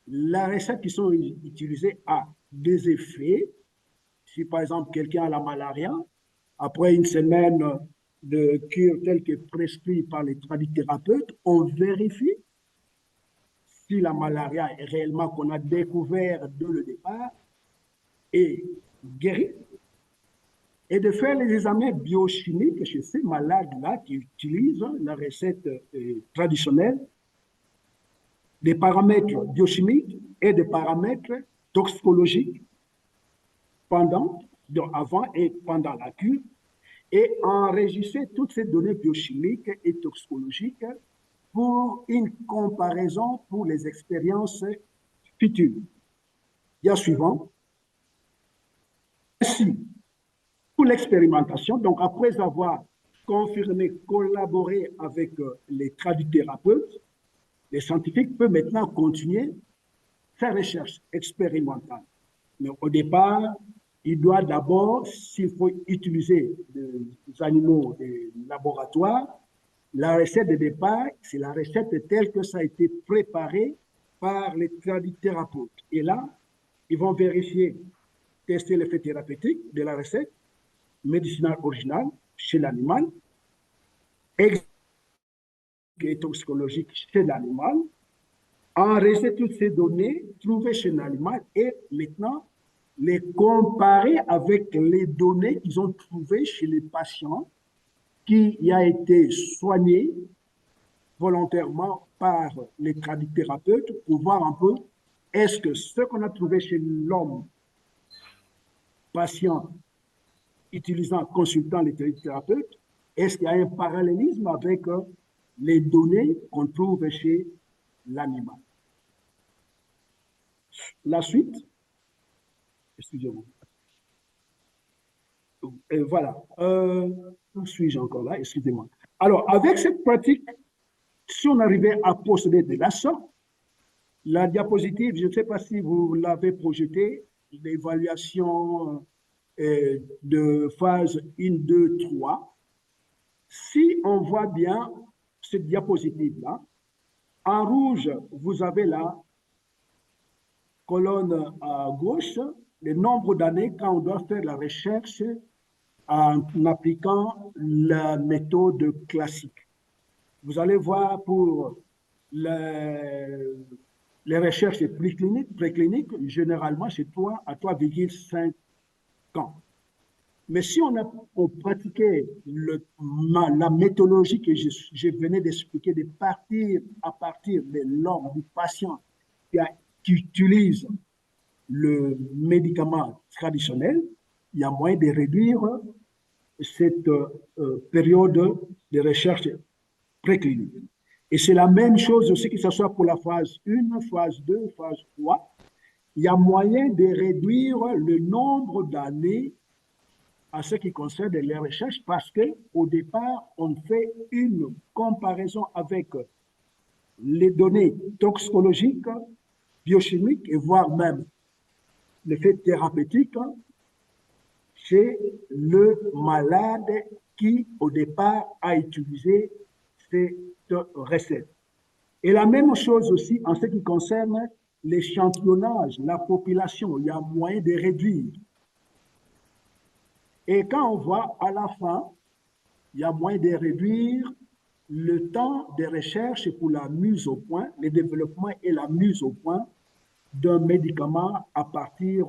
Speaker 5: la recette qui sont utilisées a des effets. Si par exemple quelqu'un a la malaria, après une semaine de cure telle que prescrite par les tradithérapeutes, on vérifie si la malaria est réellement qu'on a découvert dès le départ est guérie, et de faire les examens biochimiques chez ces malades-là qui utilisent la recette traditionnelle, des paramètres biochimiques et des paramètres toxicologiques avant et pendant la cure, et enregistrer toutes ces données biochimiques et toxicologiques pour une comparaison pour les expériences futures. Il y a suivant. Ainsi, pour l'expérimentation, donc après avoir confirmé, collaboré avec les tradithérapeutes, les scientifiques peuvent maintenant continuer faire recherche expérimentale. Mais au départ, il doit d'abord, s'il faut utiliser des animaux des laboratoires, la recette de départ, c'est la recette telle que ça a été préparé par les tradithérapeutes. Et là, ils vont vérifier, tester l'effet thérapeutique de la recette médicinale originale chez l'animal, et toxicologique chez l'animal, enregistrer toutes ces données trouvées chez l'animal et maintenant les comparer avec les données qu'ils ont trouvées chez les patients qui a été soigné volontairement par les tradithérapeutes pour voir un peu est-ce que ce qu'on a trouvé chez l'homme patient utilisant, consultant les tradithérapeutes, est-ce qu'il y a un parallélisme avec les données qu'on trouve chez l'animal. La suite, excusez-moi. Voilà. Où suis-je encore là? Excusez-moi. Alors, avec cette pratique, si on arrivait à procéder de la sorte, la diapositive, je ne sais pas si vous l'avez projetée, l'évaluation de phase 1, 2, 3. Si on voit bien cette diapositive-là, en rouge, vous avez la colonne à gauche, le nombre d'années quand on doit faire la recherche en appliquant la méthode classique. Vous allez voir pour les recherches précliniques, généralement c'est 3 à 3,5 ans. Mais si on pratiquait la méthodologie que je venais d'expliquer, de partir à partir de l'homme, du patient qui utilise le médicament traditionnel, il y a moyen de réduire cette période de recherche préclinique. Et c'est la même chose aussi que ce soit pour la phase 1, phase 2, phase 3. Il y a moyen de réduire le nombre d'années à ce qui concerne les recherches parce qu'au départ, on fait une comparaison avec les données toxicologiques, biochimiques et voire même l'effet thérapeutique chez le malade qui, au départ, a utilisé cette recette. Et la même chose aussi en ce qui concerne l'échantillonnage, la population, il y a moyen de réduire. Et quand on voit à la fin, il y a moyen de réduire le temps de recherche pour la mise au point, le développement et la mise au point d'un médicament à partir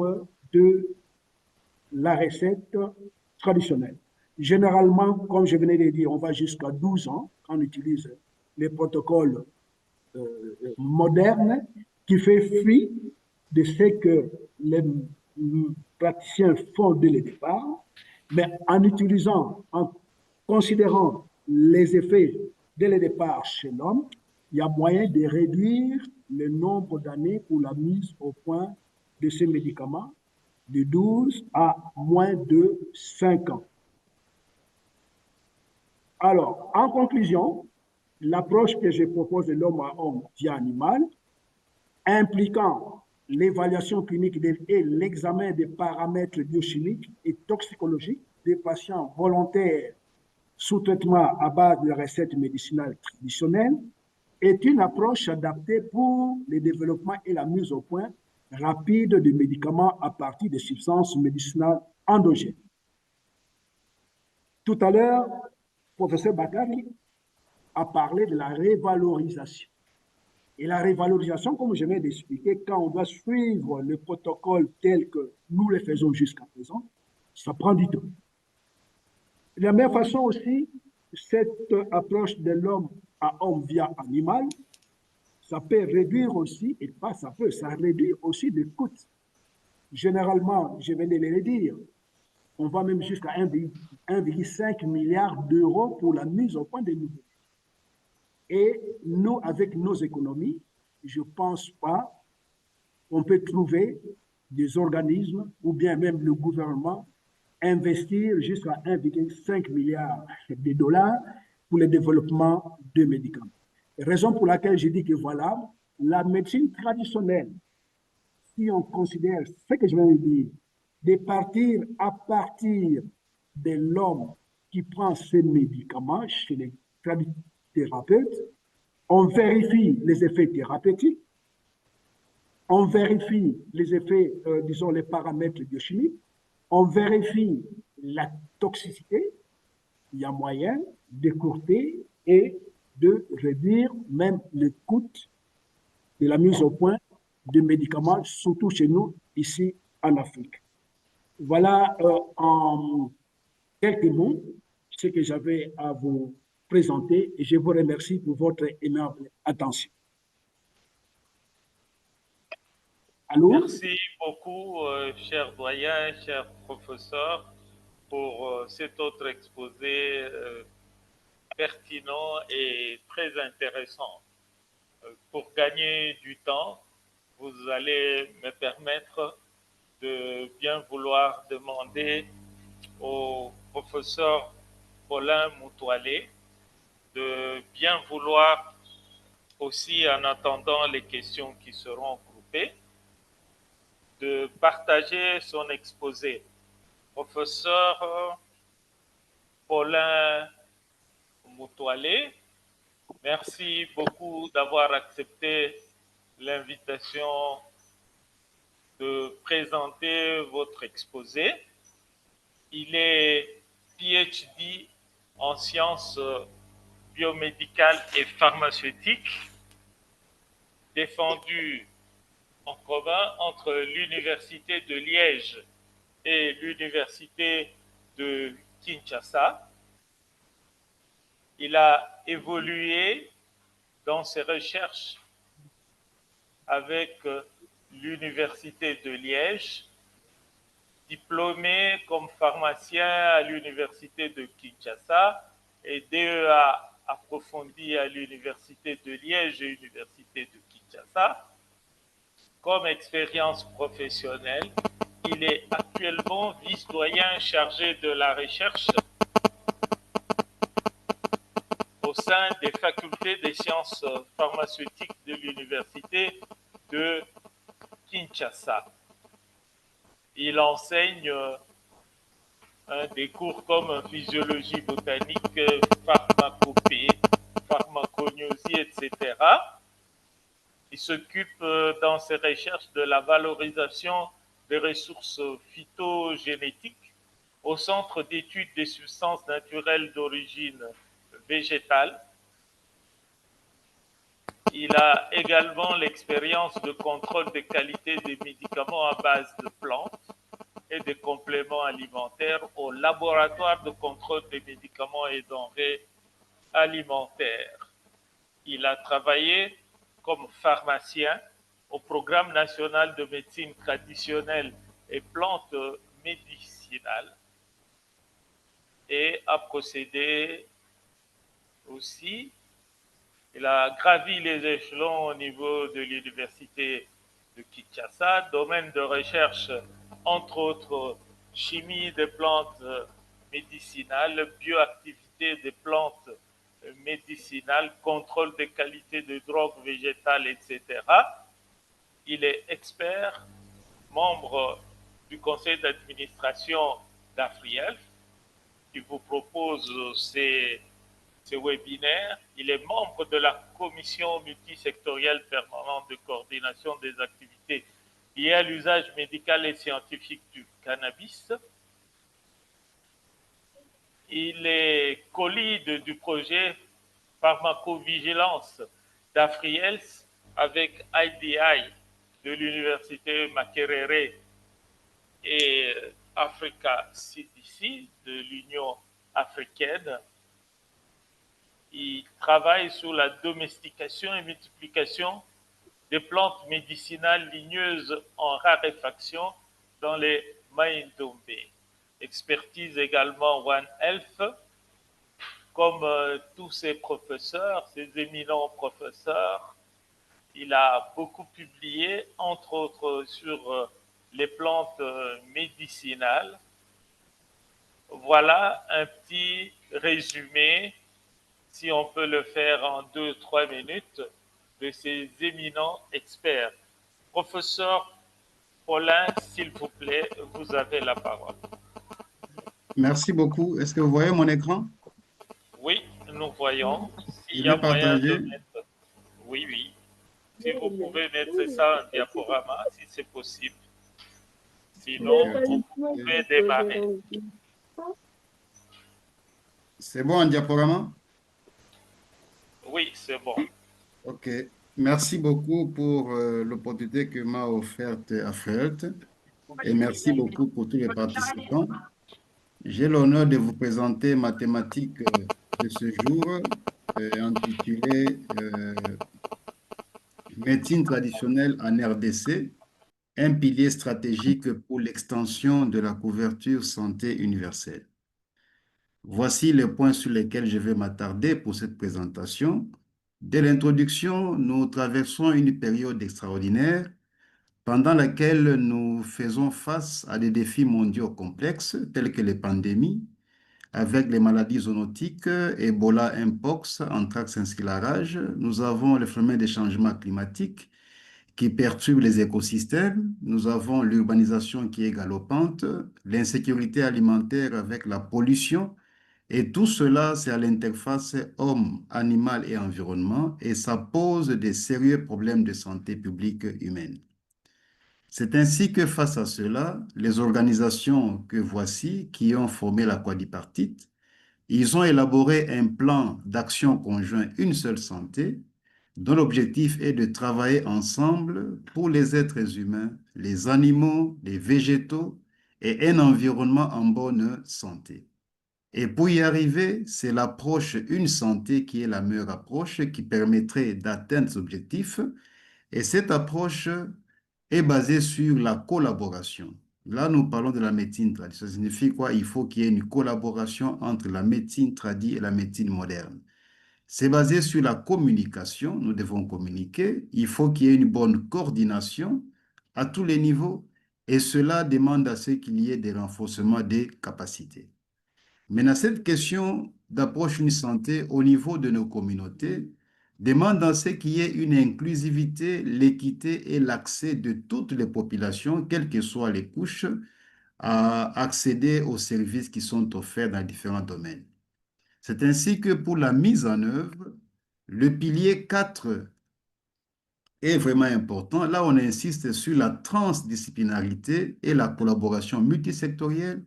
Speaker 5: de la recette traditionnelle. Généralement, comme je venais de dire, on va jusqu'à 12 ans quand on utilise les protocoles modernes qui fait fi de ce que les praticiens font dès le départ, mais en considérant les effets dès le départ chez l'homme, il y a moyen de réduire le nombre d'années pour la mise au point de ces médicaments de 12 à moins de 5 ans. Alors, en conclusion, l'approche que je propose de l'homme à homme via animal, impliquant l'évaluation clinique et l'examen des paramètres biochimiques et toxicologiques des patients volontaires sous-traitement à base de recettes médicinales traditionnelles est une approche adaptée pour le développement et la mise au point rapide de médicaments à partir de substances médicinales endogènes. Tout à l'heure, professeur Bakari a parlé de la révalorisation. Et la révalorisation, comme je viens d'expliquer, quand on doit suivre le protocole tel que nous le faisons jusqu'à présent, ça prend du temps. De la même façon aussi, cette approche de l'homme à homme via animal, ça peut réduire aussi, et pas ça peut, ça réduit aussi les coûts. Généralement, je vais le dire, on va même jusqu'à 1,5 milliard d'euros pour la mise au point des nouveaux. Et nous, avec nos économies, je ne pense pas qu'on peut trouver des organismes ou bien même le gouvernement investir jusqu'à 1,5 milliard de dollars pour le développement de médicaments. Raison pour laquelle je dis que voilà, la médecine traditionnelle, si on considère ce que je viens de dire, de partir à partir de l'homme qui prend ces médicaments chez les thérapeutes, on vérifie les effets thérapeutiques, on vérifie les effets, disons, les paramètres biochimiques, on vérifie la toxicité, il y a moyen d'écourter et de réduire même le coût de la mise au point de médicaments, surtout chez nous, ici en Afrique. Voilà en quelques mots ce que j'avais à vous présenter et je vous remercie pour votre aimable attention. Allô?
Speaker 3: Merci beaucoup, cher doyen, cher professeur, pour cet autre exposé pertinent et très intéressant. Pour gagner du temps, vous allez me permettre de bien vouloir demander au professeur Paulin Moutoualé de bien vouloir aussi, en attendant les questions qui seront groupées, de partager son exposé. Professeur Paulin Moutoualé, merci beaucoup d'avoir accepté l'invitation de présenter votre exposé. Il est PhD en sciences biomédicales et pharmaceutiques, défendu en commun entre l'Université de Liège et l'Université de Kinshasa. Il a évolué dans ses recherches avec l'Université de Liège, diplômé comme pharmacien à l'Université de Kinshasa et DEA approfondi à l'Université de Liège et l'Université de Kinshasa. Comme expérience professionnelle, il est actuellement vice-doyen chargé de la recherche au sein des facultés des sciences pharmaceutiques de l'Université de Kinshasa. Il enseigne des cours comme physiologie botanique, pharmacopée, pharmacognosie, etc. Il s'occupe dans ses recherches de la valorisation des ressources phytogénétiques au Centre d'études des substances naturelles d'origine végétale. Il a également l'expérience de contrôle des qualités des médicaments à base de plantes et des compléments alimentaires au laboratoire de contrôle des médicaments et denrées alimentaires. Il a travaillé comme pharmacien au Programme national de médecine traditionnelle et plantes médicinales et a procédé aussi. Il a gravi les échelons au niveau de l'Université de Kinshasa, domaine de recherche, entre autres, chimie des plantes médicinales, bioactivité des plantes médicinales, contrôle des qualités de drogues végétales, etc. Il est expert, membre du conseil d'administration d'AfriHealth qui vous propose ces webinaires. Il est membre de la commission multisectorielle permanente de coordination des activités liées à l'usage médical et scientifique du cannabis. Il est co-lead du projet pharmacovigilance d'AfriHealth avec IDI de l'université Makerere et Africa CDC de l'Union africaine. Il travaille sur la domestication et multiplication des plantes médicinales ligneuses en raréfaction dans les Maïndombe. Expertise également One Health, comme tous ses professeurs, ses éminents professeurs. Il a beaucoup publié, entre autres, sur les plantes médicinales. Voilà un petit résumé, si on peut le faire en 2-3 minutes, de ces éminents experts. Professeur Paulin, s'il vous plaît, vous avez la parole.
Speaker 7: Merci beaucoup. Est-ce que vous voyez mon écran?
Speaker 3: Oui, nous voyons.
Speaker 7: Je vais partager.
Speaker 3: Oui, oui. Si vous pouvez mettre ça en diaporama, si c'est possible. Sinon, vous pouvez démarrer.
Speaker 7: C'est bon en diaporama?
Speaker 3: Oui, c'est bon.
Speaker 7: OK. Merci beaucoup pour l'opportunité que m'a offerte AfriHealth et merci beaucoup pour tous les participants. J'ai l'honneur de vous présenter ma thématique de ce jour intitulée Médecine traditionnelle en RDC, un pilier stratégique pour l'extension de la couverture santé universelle. Voici les points sur lesquels je vais m'attarder pour cette présentation. Dès l'introduction, nous traversons une période extraordinaire pendant laquelle nous faisons face à des défis mondiaux complexes tels que les pandémies, avec les maladies zoonotiques, Ebola, Mpox, anthrax, encephalitis. Nous avons le phénomène des changements climatiques qui perturbe les écosystèmes. Nous avons l'urbanisation qui est galopante, l'insécurité alimentaire avec la pollution. Et tout cela, c'est à l'interface homme, animal et environnement, et ça pose des sérieux problèmes de santé publique humaine. C'est ainsi que face à cela, les organisations que voici, qui ont formé la quadripartite, ils ont élaboré un plan d'action conjoint Une seule santé, dont l'objectif est de travailler ensemble pour les êtres humains, les animaux, les végétaux et un environnement en bonne santé. Et pour y arriver, c'est l'approche Une santé qui est la meilleure approche qui permettrait d'atteindre cet objectif. Et cette approche est basée sur la collaboration. Là, nous parlons de la médecine traditionnelle. Ça signifie quoi? Il faut qu'il y ait une collaboration entre la médecine traditionnelle et la médecine moderne. C'est basé sur la communication. Nous devons communiquer. Il faut qu'il y ait une bonne coordination à tous les niveaux. Et cela demande à ce qu'il y ait des renforcements des capacités. Maintenant, cette question d'approche Une santé au niveau de nos communautés demande à ce qu'il y ait une inclusivité, l'équité et l'accès de toutes les populations, quelles que soient les couches, à accéder aux services qui sont offerts dans différents domaines. C'est ainsi que pour la mise en œuvre, le pilier 4 est vraiment important. Là, on insiste sur la transdisciplinarité et la collaboration multisectorielle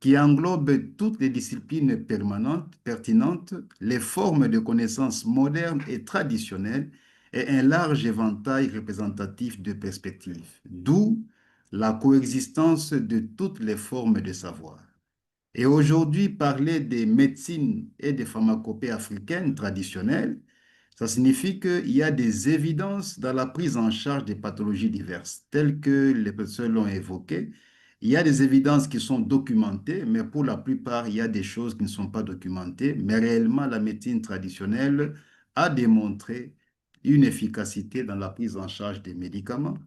Speaker 7: qui englobe toutes les disciplines pertinentes, les formes de connaissances modernes et traditionnelles et un large éventail représentatif de perspectives, d'où la coexistence de toutes les formes de savoir. Et aujourd'hui, parler des médecines et des pharmacopées africaines traditionnelles, ça signifie qu'il y a des évidences dans la prise en charge des pathologies diverses, telles que les professeurs l'ont évoqué. Il y a des évidences qui sont documentées, mais pour la plupart, il y a des choses qui ne sont pas documentées. Mais réellement, la médecine traditionnelle a démontré une efficacité dans la prise en charge des médicaments.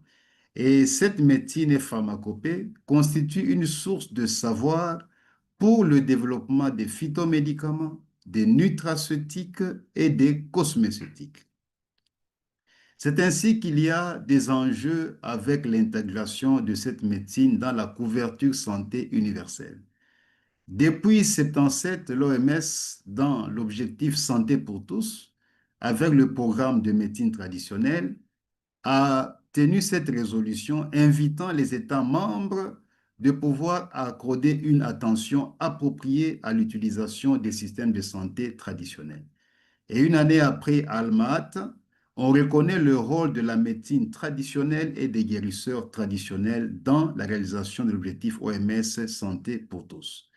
Speaker 7: Et cette médecine et pharmacopée constitue une source de savoir pour le développement des phytomédicaments, des nutraceutiques et des cosméceutiques. C'est ainsi qu'il y a des enjeux avec l'intégration de cette médecine dans la couverture santé universelle. Depuis 1977, l'OMS, dans l'objectif Santé pour tous, avec le programme de médecine traditionnelle, a tenu cette résolution invitant les États membres de pouvoir accorder une attention appropriée à l'utilisation des systèmes de santé traditionnels. Et une année après Almaat, on reconnaît le rôle de la médecine traditionnelle et des guérisseurs traditionnels dans la réalisation de l'objectif OMS Santé pour tous.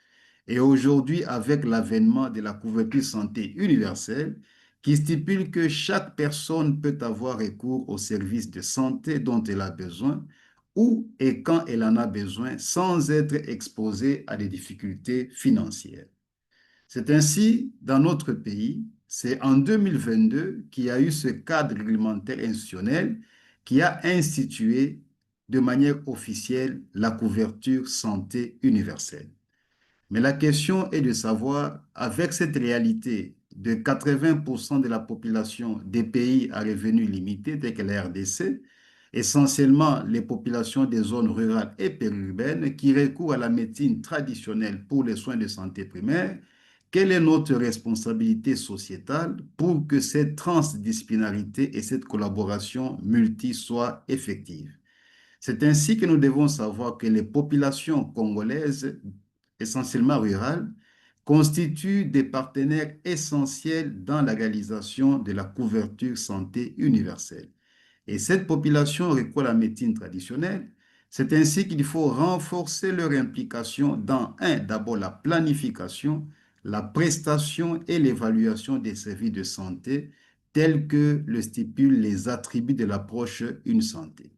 Speaker 7: Et aujourd'hui, avec l'avènement de la couverture santé universelle, qui stipule que chaque personne peut avoir recours aux services de santé dont elle a besoin, où et quand elle en a besoin, sans être exposée à des difficultés financières. C'est ainsi, dans notre pays, c'est en 2022 qu'il y a eu ce cadre réglementaire institutionnel qui a institué de manière officielle la couverture santé universelle. Mais la question est de savoir, avec cette réalité de 80% de la population des pays à revenus limités, tels que la RDC, essentiellement les populations des zones rurales et périurbaines qui recourent à la médecine traditionnelle pour les soins de santé primaire, quelle est notre responsabilité sociétale pour que cette transdisciplinarité et cette collaboration multi soient effectives? C'est ainsi que nous devons savoir que les populations congolaises, essentiellement rurales, constituent des partenaires essentiels dans la réalisation de la couverture santé universelle. Et cette population recourt à la médecine traditionnelle. C'est ainsi qu'il faut renforcer leur implication dans, d'abord la planification, la prestation et l'évaluation des services de santé tels que le stipulent les attributs de l'approche Une Santé.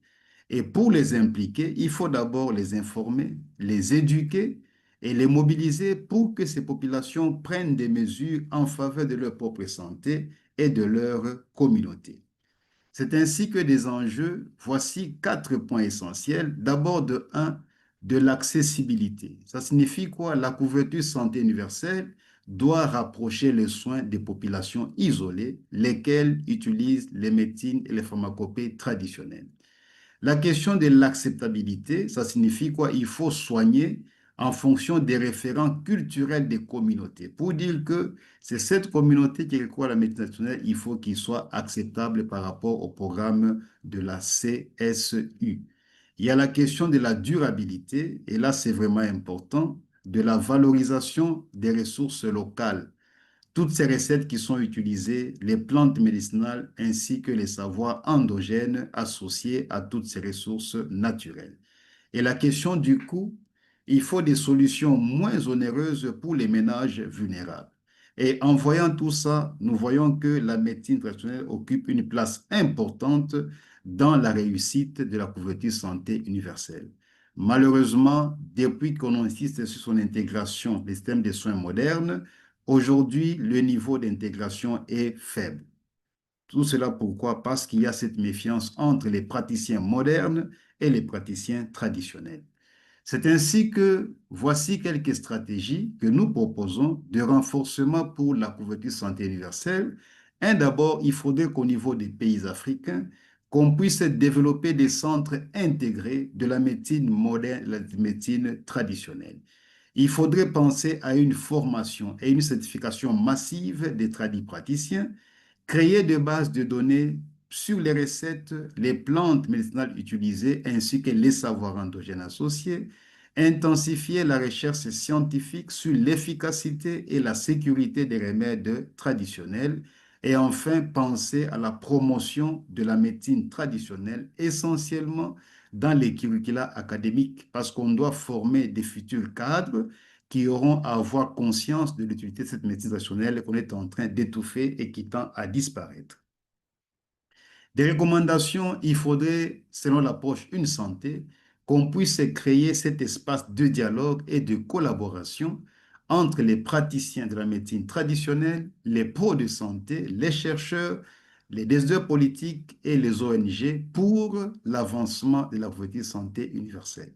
Speaker 7: Et pour les impliquer, il faut d'abord les informer, les éduquer et les mobiliser pour que ces populations prennent des mesures en faveur de leur propre santé et de leur communauté. C'est ainsi que des enjeux, voici 4 points essentiels. D'abord, de l'accessibilité. Ça signifie quoi? La couverture santé universelle doit rapprocher les soins des populations isolées, lesquelles utilisent les médecines et les pharmacopées traditionnelles. La question de l'acceptabilité, ça signifie quoi? Il faut soigner en fonction des référents culturels des communautés. Pour dire que c'est cette communauté qui recourt à la médecine traditionnelle, il faut qu'il soit acceptable par rapport au programme de la CSU. Il y a la question de la durabilité, et là c'est vraiment important, de la valorisation des ressources locales. Toutes ces recettes qui sont utilisées, les plantes médicinales ainsi que les savoirs endogènes associés à toutes ces ressources naturelles. Et la question du coût, il faut des solutions moins onéreuses pour les ménages vulnérables. Et en voyant tout ça, nous voyons que la médecine traditionnelle occupe une place importante dans la réussite de la couverture santé universelle. Malheureusement, depuis qu'on insiste sur son intégration des systèmes de soins modernes, aujourd'hui, le niveau d'intégration est faible. Tout cela pourquoi? Parce qu'il y a cette méfiance entre les praticiens modernes et les praticiens traditionnels. C'est ainsi que voici quelques stratégies que nous proposons de renforcement pour la couverture santé universelle. D'abord, il faudrait qu'au niveau des pays africains, qu'on puisse développer des centres intégrés de la médecine moderne, la médecine traditionnelle. Il faudrait penser à une formation et une certification massive des praticiens, créer des bases de données sur les recettes, les plantes médicinales utilisées ainsi que les savoirs endogènes associés, intensifier la recherche scientifique sur l'efficacité et la sécurité des remèdes traditionnels et enfin penser à la promotion de la médecine traditionnelle essentiellement dans les curricula académiques parce qu'on doit former des futurs cadres qui auront à avoir conscience de l'utilité de cette médecine traditionnelle qu'on est en train d'étouffer et qui tend à disparaître. Des recommandations, il faudrait, selon l'approche Une Santé, qu'on puisse créer cet espace de dialogue et de collaboration entre les praticiens de la médecine traditionnelle, les pros de santé, les chercheurs, les décideurs politiques et les ONG pour l'avancement de la couverture santé universelle.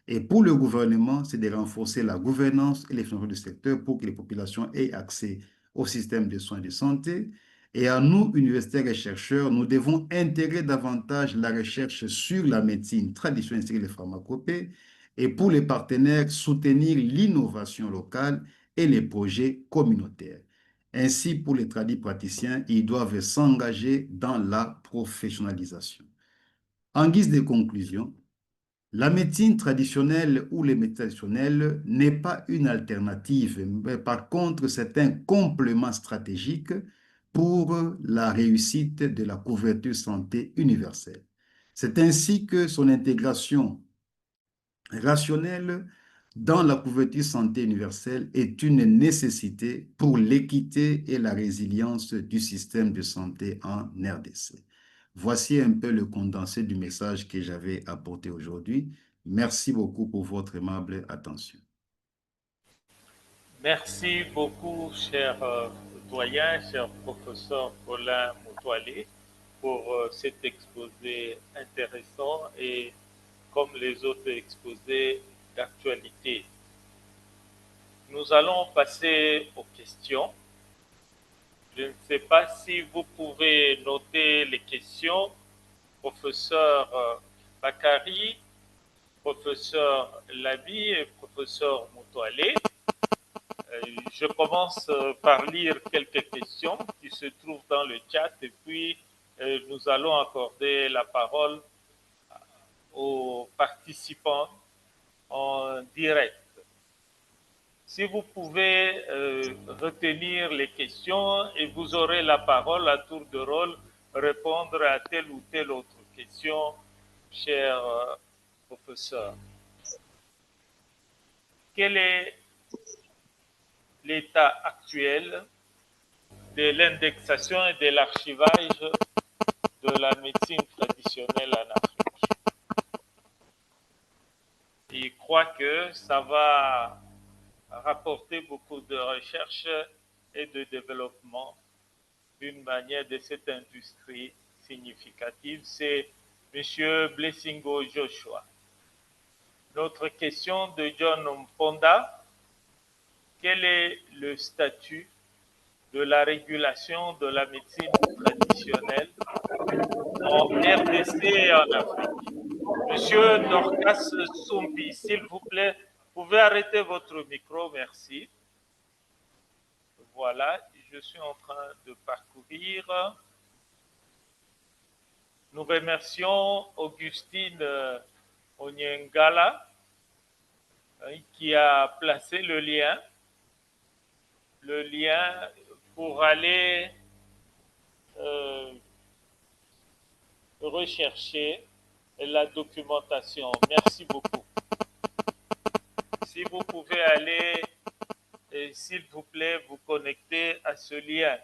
Speaker 7: Et pour le gouvernement, c'est de renforcer la gouvernance et les financements du secteur pour que les populations aient accès au système de soins de santé. Et à nous, universitaires et chercheurs, nous devons intégrer davantage la recherche sur la médecine traditionnelle et les pharmacopées Et pour les partenaires, soutenir l'innovation locale et les projets communautaires. Ainsi, pour les praticiens, ils doivent s'engager dans la professionnalisation. En guise de conclusion, la médecine traditionnelle ou les médecins traditionnels n'est pas une alternative, mais par contre, c'est un complément stratégique pour la réussite de la couverture santé universelle. C'est ainsi que son intégration rationnelle dans la couverture santé universelle est une nécessité pour l'équité et la résilience du système de santé en RDC. Voici un peu le condensé du message que j'avais apporté aujourd'hui. Merci beaucoup pour votre aimable attention.
Speaker 3: Merci beaucoup, cher doyen, cher professeur Paulin Moutoilé, pour cet exposé intéressant et, comme les autres exposés, d'actualité. Nous allons passer aux questions. Je ne sais pas si vous pouvez noter les questions. Professeur Bakari, professeur Labi et professeur Moutoilé. Je commence par lire quelques questions qui se trouvent dans le chat et puis nous allons accorder la parole aux participants en direct. Si vous pouvez retenir les questions et vous aurez la parole à tour de rôle, répondre à telle ou telle autre question, cher professeur. Quel est l'état actuel de l'indexation et de l'archivage de la médecine traditionnelle en Afrique? Je crois que ça va rapporter beaucoup de recherche et de développement d'une manière de cette industrie significative. C'est M. Blessingo Joshua. Notre question de John Mponda: quel est le statut de la régulation de la médecine traditionnelle en RDC et en Afrique? Monsieur Dorcas Soumbi, s'il vous plaît, vous pouvez arrêter votre micro, merci. Voilà, je suis en train de parcourir. Nous remercions Augustine Onyengala qui a placé le lien pour aller rechercher la documentation. Merci beaucoup. Si vous pouvez aller, s'il vous plaît, vous connecter à ce lien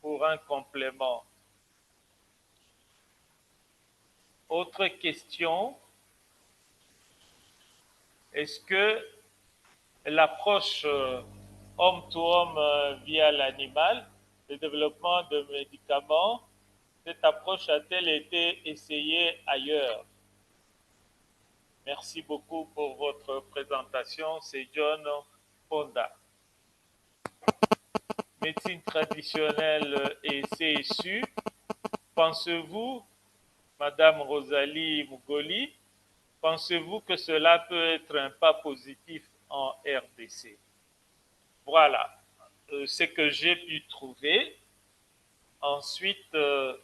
Speaker 3: pour un complément. Autre question: est-ce que l'approche homme-to-homme via l'animal, le développement de médicaments, cette approche a-t-elle été essayée ailleurs? Merci beaucoup pour votre présentation. C'est John Ponda. Médecine traditionnelle et CSU, pensez-vous, Madame Rosalie Mougoli, pensez-vous que cela peut être un pas positif en RDC? Voilà ce que j'ai pu trouver. Ensuite, je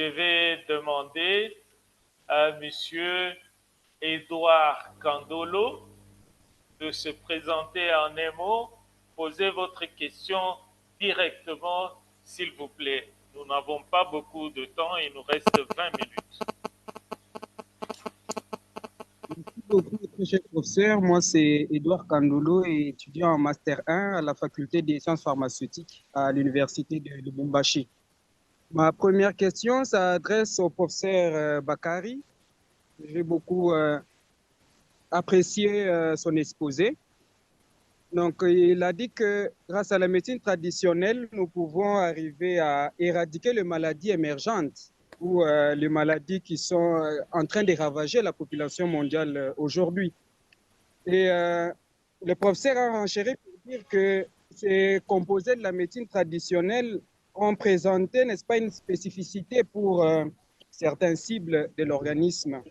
Speaker 3: vais demander à Monsieur Edouard Candolo de se présenter en un mot. Posez votre question directement, s'il vous plaît. Nous n'avons pas beaucoup de temps, il nous reste 20 minutes.
Speaker 8: Merci beaucoup, très cher professeur. Moi, c'est Edouard Candolo, étudiant en Master 1 à la Faculté des sciences pharmaceutiques à l'Université de Lubumbashi. Ma première question s'adresse au professeur Bakari. J'ai beaucoup apprécié son exposé. Donc, il a dit que grâce à la médecine traditionnelle, nous pouvons arriver à éradiquer les maladies émergentes ou les maladies qui sont en train de ravager la population mondiale aujourd'hui. Et le professeur a renchéri pour dire que ces composés de la médecine traditionnelle ont présenté, n'est-ce pas, une spécificité pour certaines cibles de l'organisme.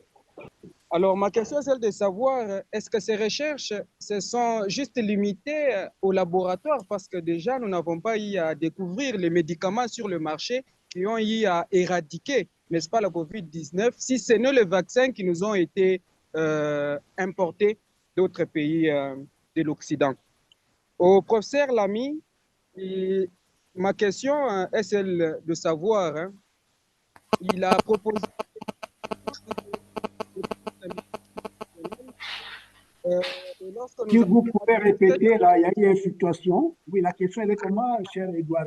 Speaker 8: Alors, ma question est celle de savoir, est-ce que ces recherches se sont juste limitées au laboratoire parce que déjà, nous n'avons pas eu à découvrir les médicaments sur le marché qui ont eu à éradiquer, n'est-ce pas, la COVID-19, si ce n'est le vaccin qui nous ont été importés d'autres pays de l'Occident. Au professeur Lamy, ma question est celle de savoir, hein, il a proposé et lorsque
Speaker 5: Si
Speaker 8: nous
Speaker 5: vous
Speaker 8: avons
Speaker 5: pouvez répéter, là, il y a eu une fluctuation. Oui, la question, elle est comment, cher Edouard?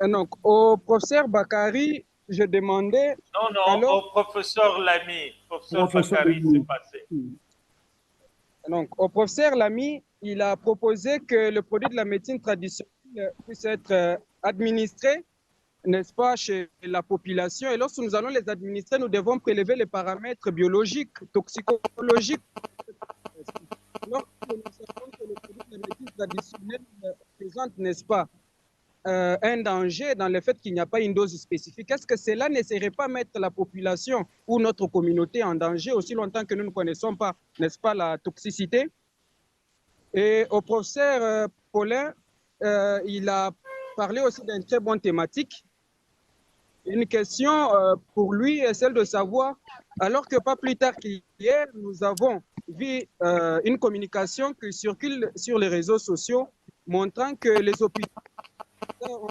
Speaker 8: donc, au professeur Bakary, je demandais
Speaker 3: Non, non,
Speaker 8: alors,
Speaker 3: au professeur Lamy. Professeur
Speaker 5: Professeur
Speaker 3: Bakary, c'est
Speaker 5: Lamy.
Speaker 3: passé.
Speaker 8: donc, au professeur Lamy, il a proposé que le produit de la médecine traditionnelle puisse être administré, n'est-ce pas, chez la population. Et lorsque nous allons les administrer, nous devons prélever les paramètres biologiques, toxicologiques. Lorsque nous savons que le produit de la médecine traditionnelle présente, n'est-ce pas, un danger dans le fait qu'il n'y a pas une dose spécifique. Est-ce que cela ne serait pas mettre la population ou notre communauté en danger aussi longtemps que nous ne connaissons pas, n'est-ce pas, la toxicité? Et au professeur Paulin, il a parlé aussi d'une très bonne thématique. Une question pour lui est celle de savoir, alors que pas plus tard qu'hier, nous avons vu une communication qui circule sur les réseaux sociaux montrant que les hôpitaux ont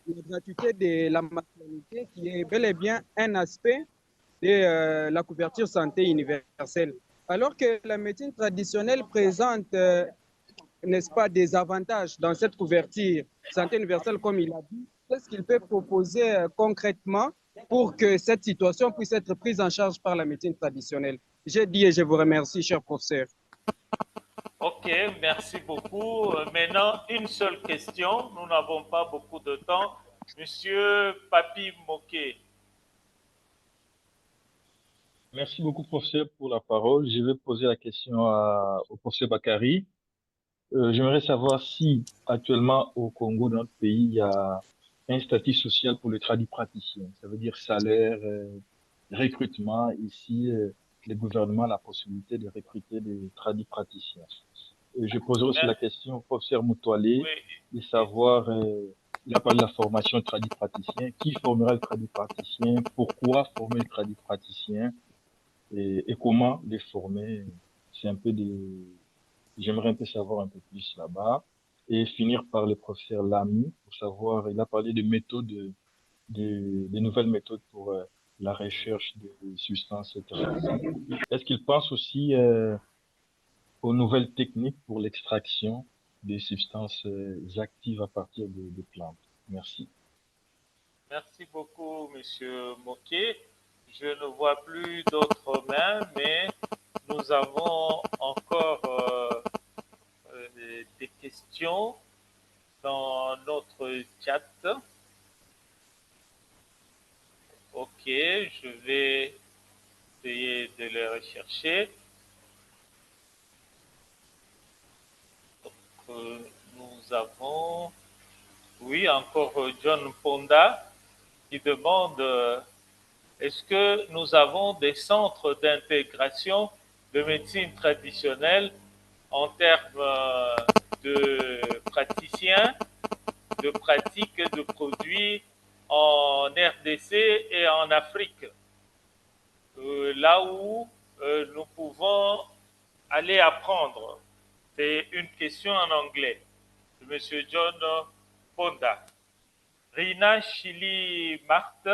Speaker 8: la gratuité de la maternité, qui est bel et bien un aspect de la couverture santé universelle. Alors que la médecine traditionnelle présente, n'est-ce pas, des avantages dans cette couverture santé universelle, comme il a dit, qu'est-ce qu'il peut proposer concrètement pour que cette situation puisse être prise en charge par la médecine traditionnelle? J'ai dit et je vous remercie, cher professeur.
Speaker 3: Ok, merci beaucoup. Maintenant, une seule question. Nous n'avons pas beaucoup de temps. Monsieur Papi Moké.
Speaker 9: Merci beaucoup, professeur, pour la parole. Je vais poser la question au professeur Bakary. J'aimerais savoir si actuellement au Congo, dans notre pays, il y a un statut social pour le praticien. Ça veut dire salaire, recrutement. Ici, le gouvernement a la possibilité de recruter des praticiens. Je poserai aussi la question au professeur Moutoualé de savoir, il a parlé de la formation praticien. Qui formera le praticien? Pourquoi former le praticien? Et comment les former? C'est un peu j'aimerais un peu savoir un peu plus là-bas. Et finir par le professeur Lamy pour savoir, il a parlé de méthodes, de nouvelles méthodes pour la recherche de substances thérapeutiques. Est-ce qu'il pense aussi aux nouvelles techniques pour l'extraction des substances actives à partir de plantes? Merci.
Speaker 3: Merci beaucoup, Monsieur Moké. Je ne vois plus d'autres mains, mais nous avons encore des questions dans notre chat. Ok, je vais essayer de les rechercher. Donc, nous avons, oui, encore John Ponda qui demande est-ce que nous avons des centres d'intégration de médecine traditionnelle en termes de praticiens, de pratiques et de produits en RDC et en Afrique, là où nous pouvons aller apprendre. C'est une question en anglais de M. John Ponda. Rina Chili Marthe,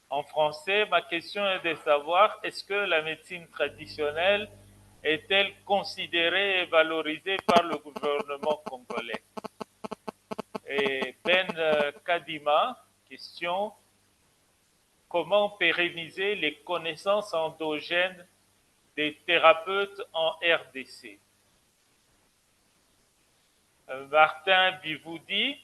Speaker 3: en français, ma question est de savoir est-ce que la médecine traditionnelle est-elle considérée et valorisée par le gouvernement congolais? Et Ben Kadima, question comment pérenniser les connaissances endogènes des thérapeutes en RDC? Martin Bivoudi,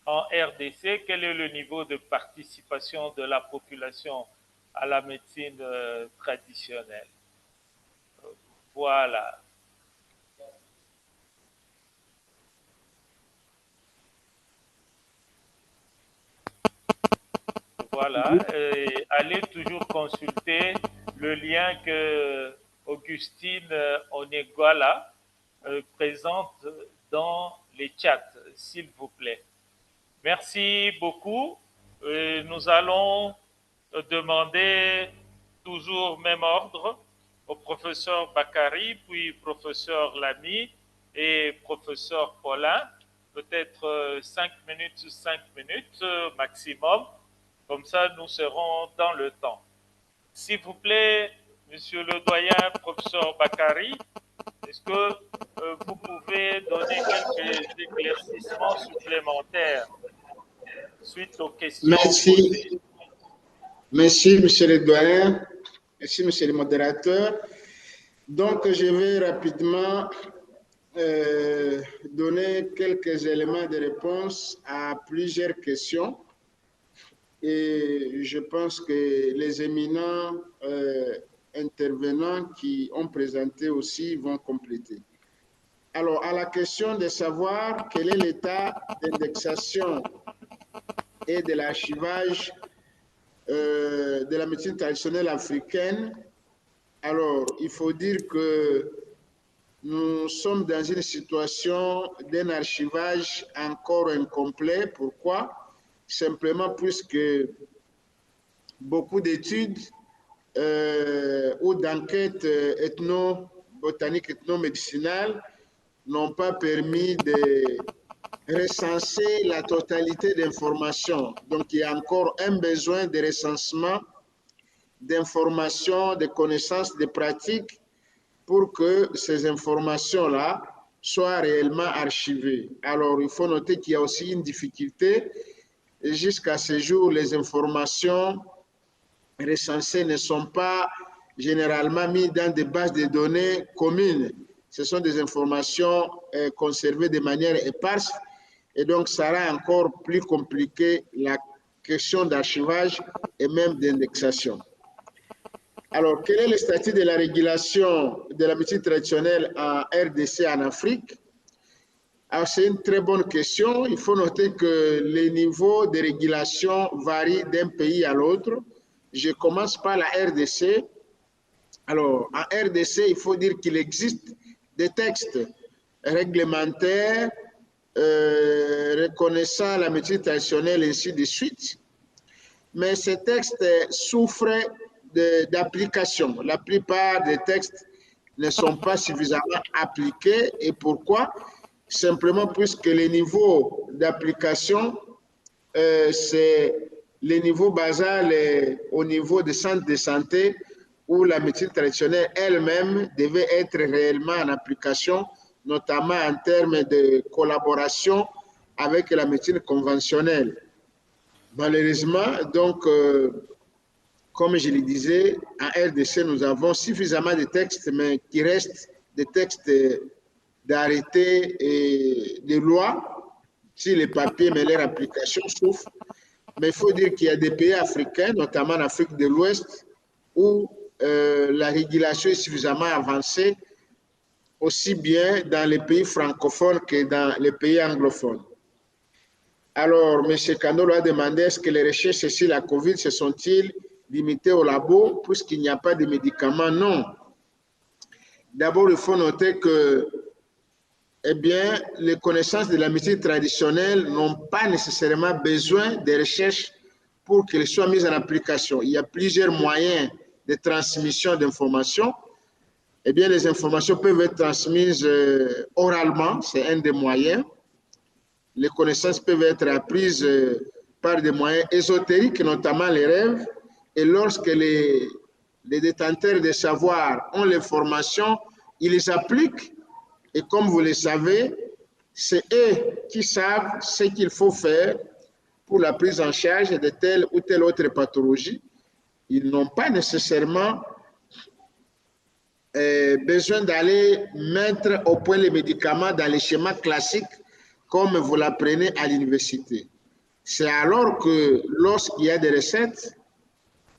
Speaker 3: en RDC, quel est le niveau de participation de la population à la médecine traditionnelle? Voilà. Voilà, et allez toujours consulter le lien que Augustine Onegwala présente dans les chats, s'il vous plaît. Merci beaucoup. Nous allons demander toujours même ordre au professeur Bakary, puis professeur Lamy et professeur Paulin, peut-être 5 minutes maximum. Comme ça, nous serons dans le temps. S'il vous plaît, monsieur le doyen, professeur Bakary, est-ce que vous pouvez donner quelques éclaircissements supplémentaires suite aux questions posées?
Speaker 1: Merci, monsieur le doyen. Merci, monsieur le modérateur. Donc, je vais rapidement donner quelques éléments de réponse à plusieurs questions. Et je pense que les éminents intervenants qui ont présenté aussi vont compléter. Alors, à la question de savoir quel est l'état d'indexation et de l'archivage de la médecine traditionnelle africaine, alors il faut dire que nous sommes dans une situation d'un archivage encore incomplet. Pourquoi? Simplement puisque beaucoup d'études ou d'enquêtes ethno-botaniques, ethno-médicinales n'ont pas permis de recenser la totalité d'informations. Donc, il y a encore un besoin de recensement d'informations, de connaissances, de pratiques pour que ces informations-là soient réellement archivées. Alors, il faut noter qu'il y a aussi une difficulté. Jusqu'à ce jour, les informations recensées ne sont pas généralement mises dans des bases de données communes. Ce sont des informations conservées de manière éparse et donc ça rend encore plus compliqué la question d'archivage et même d'indexation. Alors, quel est le statut de la régulation de la médecine traditionnelle en RDC, en Afrique? Alors, c'est une très bonne question. Il faut noter que les niveaux de régulation varient d'un pays à l'autre. Je commence par la RDC. Alors, en RDC, il faut dire qu'il existe des textes réglementaires reconnaissant la médecine traditionnelle et ainsi de suite. Mais ces textes souffrent d'application. La plupart des textes ne sont pas suffisamment appliqués. Et pourquoi? Simplement puisque les niveaux d'application, c'est les niveaux basal au niveau des centres de santé où la médecine traditionnelle elle-même devait être réellement en application, notamment en termes de collaboration avec la médecine conventionnelle. Malheureusement, donc, comme je le disais, en RDC, nous avons suffisamment de textes, mais qui restent des textes d'arrêtés et de lois, si les papiers, mais leur application souffre. Mais il faut dire qu'il y a des pays africains, notamment en Afrique de l'Ouest, où la régulation est suffisamment avancée, aussi bien dans les pays francophones que dans les pays anglophones. Alors, M. Kandolo a demandé est-ce que les recherches sur la COVID se sont-ils limitées au labo puisqu'il n'y a pas de médicaments? Non. D'abord, il faut noter que eh bien, les connaissances de la médecine traditionnelle n'ont pas nécessairement besoin de recherches pour qu'elles soient mises en application. Il y a plusieurs moyens de transmission d'informations. Eh bien, les informations peuvent être transmises oralement, c'est un des moyens. Les connaissances peuvent être apprises par des moyens ésotériques, notamment les rêves. Et lorsque les détenteurs de savoir ont l'information, ils les appliquent. Et comme vous le savez, c'est eux qui savent ce qu'il faut faire pour la prise en charge de telle ou telle autre pathologie. Ils n'ont pas nécessairement besoin d'aller mettre au point les médicaments dans les schémas classiques comme vous l'apprenez à l'université. C'est alors que lorsqu'il y a des recettes,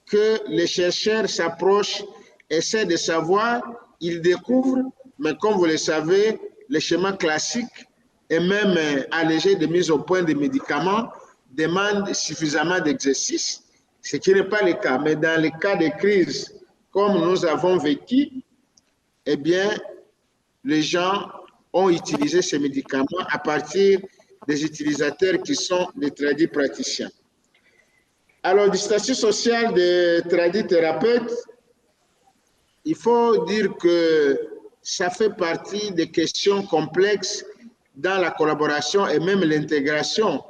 Speaker 1: que les chercheurs s'approchent, essaient de savoir, ils découvrent, mais comme vous le savez, les schémas classiques et même allégés de mise au point des médicaments demandent suffisamment d'exercice. ce qui n'est pas le cas. Mais dans les cas de crise, comme nous avons vécu, eh bien, les gens ont utilisé ces médicaments à partir des utilisateurs qui sont des tradipraticiens. Alors, du statut social des tradithérapeutes, il faut dire que ça fait partie des questions complexes dans la collaboration et même l'intégration.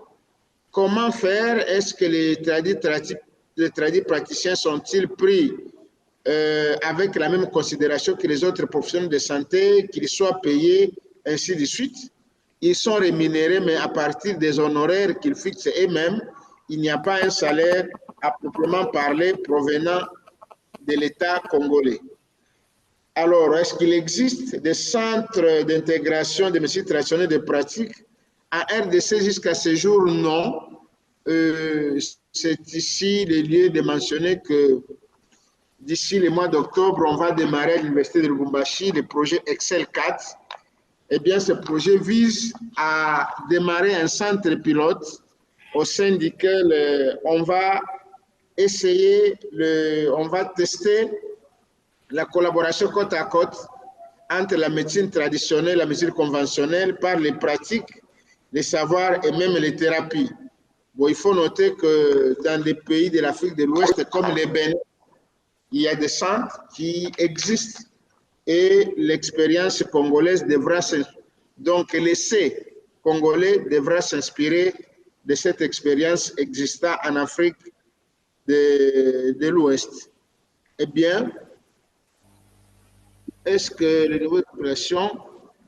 Speaker 1: Comment faire? Est-ce que les tradipraticiens sont-ils pris avec la même considération que les autres professionnels de santé, qu'ils soient payés, ainsi de suite? Ils sont rémunérés, mais à partir des honoraires qu'ils fixent eux-mêmes. Il n'y a pas un salaire à proprement parler provenant de l'État congolais. Alors, est-ce qu'il existe des centres d'intégration des médecines traditionnelles de pratique? En RDC, jusqu'à ce jour, non. C'est ici le lieu de mentionner que d'ici le mois d'octobre, on va démarrer à l'Université de Lubumbashi le projet Excel 4. Eh bien, ce projet vise à démarrer un centre pilote au sein duquel on va essayer, on va tester la collaboration côte à côte entre la médecine traditionnelle et la médecine conventionnelle par les pratiques, les savoirs et même les thérapies. Bon, il faut noter que dans des pays de l'Afrique de l'Ouest comme les Bénin, il y a des centres qui existent et l'expérience congolaise devra donc l'essai congolais devra s'inspirer de cette expérience existant en Afrique de l'Ouest. Eh bien, est-ce que le niveau de population...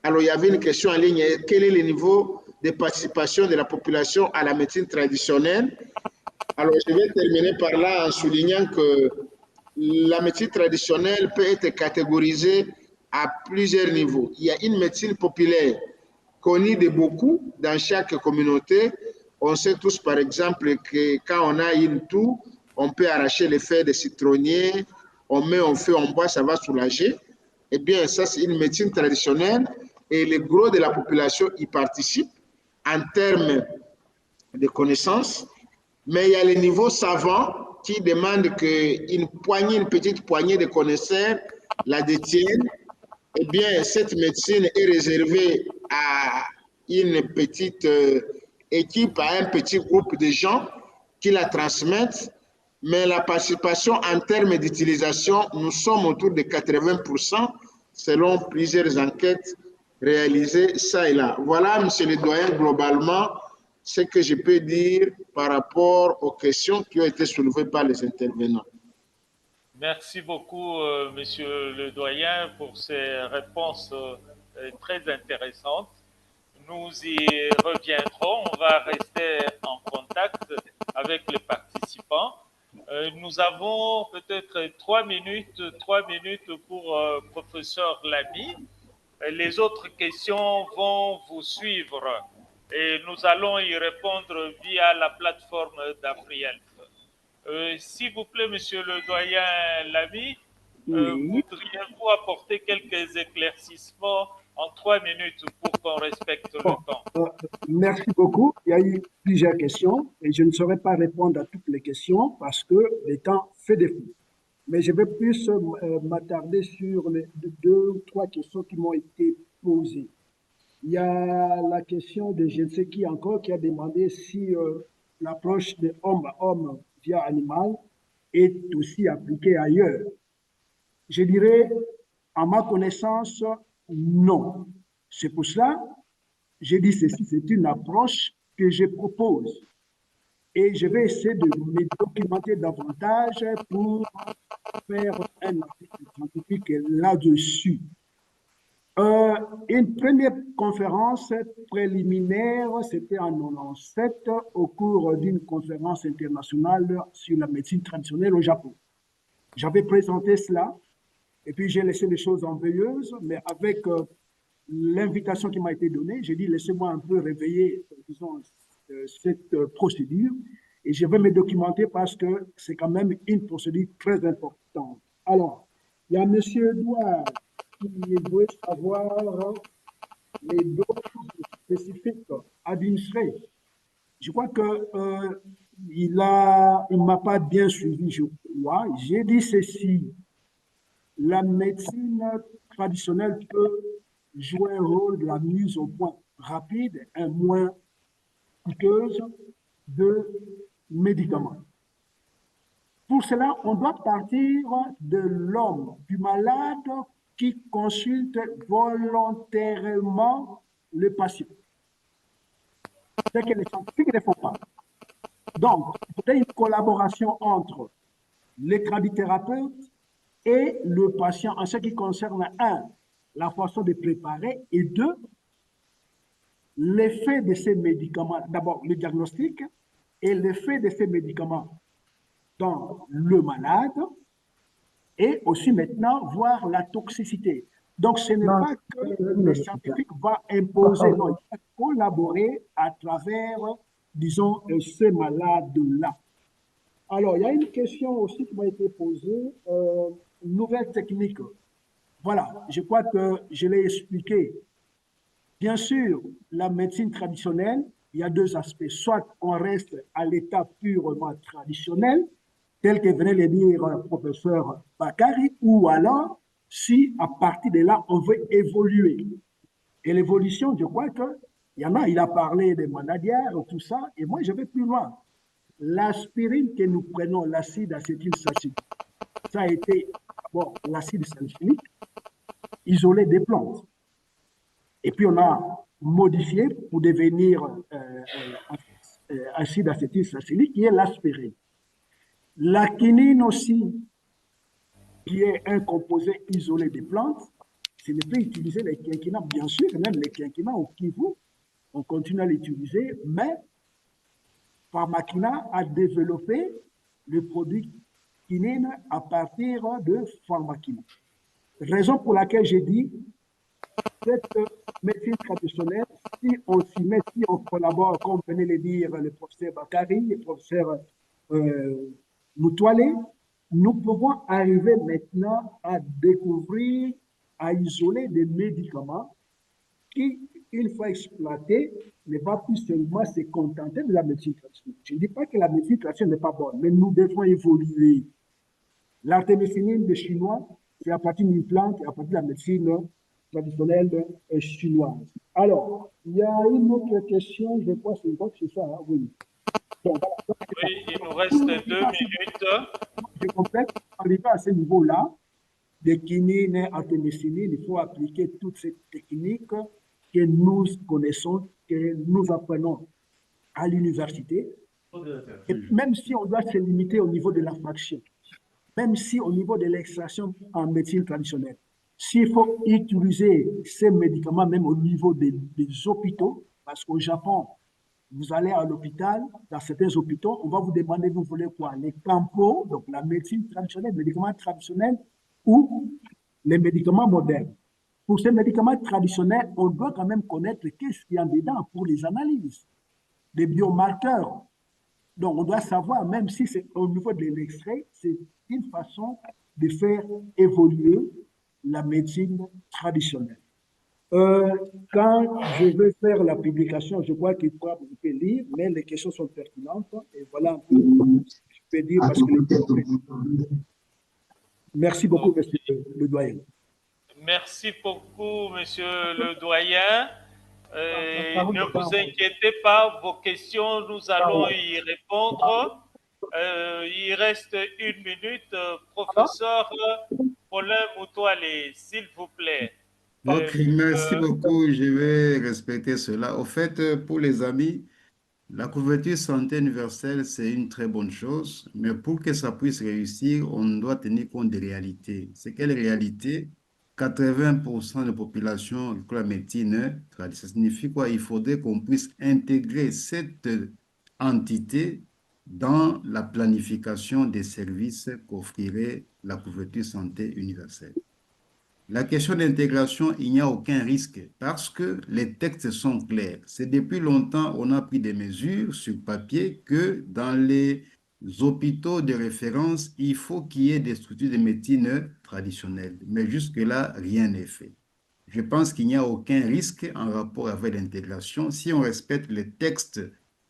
Speaker 1: Alors, il y avait une question en ligne. Quel est le niveau de participation de la population à la médecine traditionnelle? Alors, je vais terminer par là en soulignant que la médecine traditionnelle peut être catégorisée à plusieurs niveaux. Il y a une médecine populaire connue de beaucoup dans chaque communauté. On sait tous, par exemple, que quand on a une toux, on peut arracher les feuilles de citronnier, on met en feu, on boit, ça va soulager. Eh bien, ça, c'est une médecine traditionnelle et le gros de la population y participe en termes de connaissances. Mais il y a le niveau savant qui demande qu'une poignée, une petite poignée de connaisseurs la détiennent. Eh bien, cette médecine est réservée à une petite équipe, à un petit groupe de gens qui la transmettent. Mais la participation en termes d'utilisation, nous sommes autour de 80% selon plusieurs enquêtes réalisées ça et là. Voilà, monsieur le doyen, globalement, ce que je peux dire par rapport aux questions qui ont été soulevées par les intervenants.
Speaker 3: Merci beaucoup, monsieur le doyen, pour ces réponses très intéressantes. Nous y reviendrons. On va rester en contact avec les participants. Nous avons peut-être 3 minutes pour professeur Lamy. Les autres questions vont vous suivre et nous allons y répondre via la plateforme d'AfriHealth. S'il vous plaît, monsieur le doyen Lamy, voudriez-vous apporter quelques éclaircissements en 3 minutes pour qu'on respecte le temps?
Speaker 5: Merci beaucoup. Il y a eu plusieurs questions et je ne saurais pas répondre à toutes les questions parce que le temps fait défaut. Mais je vais plus m'attarder sur les 2 ou 3 questions qui m'ont été posées. Il y a la question de je ne sais qui encore qui a demandé si l'approche de homme à homme via animal est aussi appliquée ailleurs. Je dirais, à ma connaissance, non. C'est pour cela je dis ceci, c'est une approche que je propose. Et je vais essayer de me documenter davantage pour faire un article scientifique là-dessus. Une première conférence préliminaire, c'était en 1997, au cours d'une conférence internationale sur la médecine traditionnelle au Japon. J'avais présenté cela, et puis j'ai laissé les choses en veilleuse, mais avec l'invitation qui m'a été donnée, j'ai dit laissez-moi un peu réveiller, disons, cette procédure, et je vais me documenter parce que c'est quand même une procédure très importante. Alors, il y a M. Edouard qui veut savoir les doses spécifiques administrées. Je crois que il m'a pas bien suivi, je crois. J'ai dit ceci. La médecine traditionnelle peut jouer un rôle de la mise au point rapide et moins coûteuse de médicaments. Pour cela, on doit partir de l'homme, du malade qui consulte volontairement le patient. C'est que les scientifiques ne font pas. Donc, il faudrait une collaboration entre les tradithérapeutes et le patient en ce qui concerne, un, la façon de préparer et deux, l'effet de ces médicaments. D'abord, le diagnostic et l'effet de ces médicaments dans le malade et aussi maintenant voir la toxicité. Donc, ce n'est pas que le scientifique va imposer, non, il va collaborer à travers, disons, ces malades-là. Alors, il y a une question aussi qui m'a été posée, nouvelle technique. Voilà, je crois que je l'ai expliqué. Bien sûr, la médecine traditionnelle, il y a deux aspects. Soit on reste à l'état purement traditionnel, tel que venait le dire le professeur Bakary, ou alors, si à partir de là, on veut évoluer. Et l'évolution, je crois qu'il y en a, il a parlé des maladières, tout ça, et moi, je vais plus loin. L'aspirine que nous prenons, l'acide acétylsalicylique, ça a été, bon, l'acide salicylique isolé des plantes. Et puis, on a modifié pour devenir acide acétylsalicylique, qui est l'aspirine. La quinine aussi, qui est un composé isolé des plantes, ce n'est pas utiliser les quinquina, bien sûr, même les quinquina au Kivu, on continue à l'utiliser, mais Pharmakina a développé le produit quinine à partir de Pharmakina. Raison pour laquelle j'ai dit, cette médecine traditionnelle, si on s'y met, si on collabore, comme venait de le dire le professeur Bakary, le professeur Moutoualé, nous pouvons arriver maintenant à découvrir, à isoler des médicaments qui, une fois exploités, ne va plus seulement se contenter de la médecine traditionnelle. Je ne dis pas que la médecine traditionnelle n'est pas bonne, mais nous devons évoluer. L'artémisinine des Chinois, c'est à partir d'une plante et à partir de la médecine traditionnelle chinoise. Alors, il y a une autre question, je crois que c'est ça, hein? Oui. Donc, voilà.
Speaker 3: Oui, il nous reste 2 minutes.
Speaker 5: Je complète, arrivé à ce niveau-là, de quinine, artémisinine, il faut appliquer toutes ces techniques que nous connaissons, que nous apprenons à l'université. Et même si on doit se limiter au niveau de la fraction, même si au niveau de l'extraction en médecine traditionnelle, s'il faut utiliser ces médicaments même au niveau des hôpitaux, parce qu'au Japon, vous allez à l'hôpital, dans certains hôpitaux, on va vous demander, vous voulez quoi? Les campos, donc la médecine traditionnelle, les médicaments traditionnels ou les médicaments modernes. Pour ces médicaments traditionnels, on doit quand même connaître qu'est-ce qu'il y a dedans pour les analyses, les biomarqueurs. Donc, on doit savoir, même si c'est au niveau de l'extrait, c'est une façon de faire évoluer la médecine traditionnelle. Quand je vais faire la publication, je crois qu'il pourra vous lire, mais les questions sont pertinentes. Et voilà un peu ce que je peux dire parce que merci beaucoup, monsieur le doyen.
Speaker 3: Merci beaucoup, monsieur le doyen. Ne vous inquiétez pas, vos questions, nous allons y répondre. Il reste 1 minute. Professeur Paulin Moutoualé, s'il vous plaît.
Speaker 7: Ok, merci beaucoup. Je vais respecter cela. Au fait, pour les amis, la couverture santé universelle, c'est une très bonne chose, mais pour que ça puisse réussir, on doit tenir compte des réalités. C'est quelle réalité? 80% de la population de la médecine, ça signifie quoi? Il faudrait qu'on puisse intégrer cette entité dans la planification des services qu'offrirait la couverture santé universelle. La question d'intégration, il n'y a aucun risque parce que les textes sont clairs. C'est depuis longtemps on a pris des mesures sur papier que dans les hôpitaux de référence, il faut qu'il y ait des structures de médecine traditionnelles. Mais jusque-là, rien n'est fait. Je pense qu'il n'y a aucun risque en rapport avec l'intégration si on respecte les textes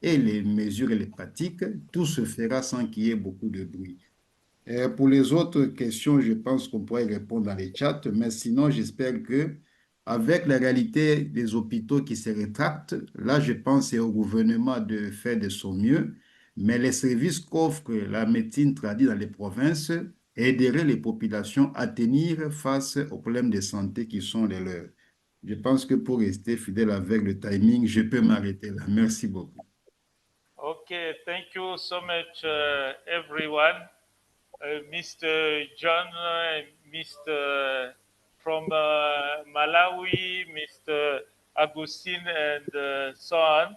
Speaker 7: et les mesures et les pratiques, tout se fera sans qu'il y ait beaucoup de bruit. Pour les autres questions, je pense qu'on pourrait y répondre dans les chats, mais sinon, j'espère que avec la réalité des hôpitaux qui se rétractent, là, je pense c'est au gouvernement de faire de son mieux, mais les services qu'offre la médecine traditionnelle dans les provinces aideraient les populations à tenir face aux problèmes de santé qui sont les leurs. Je pense que pour rester fidèle avec le timing, je peux m'arrêter là. Merci beaucoup.
Speaker 3: Okay, thank you so much, everyone. Mr. John, Mr. from Malawi, Mr. Agustin, and so on.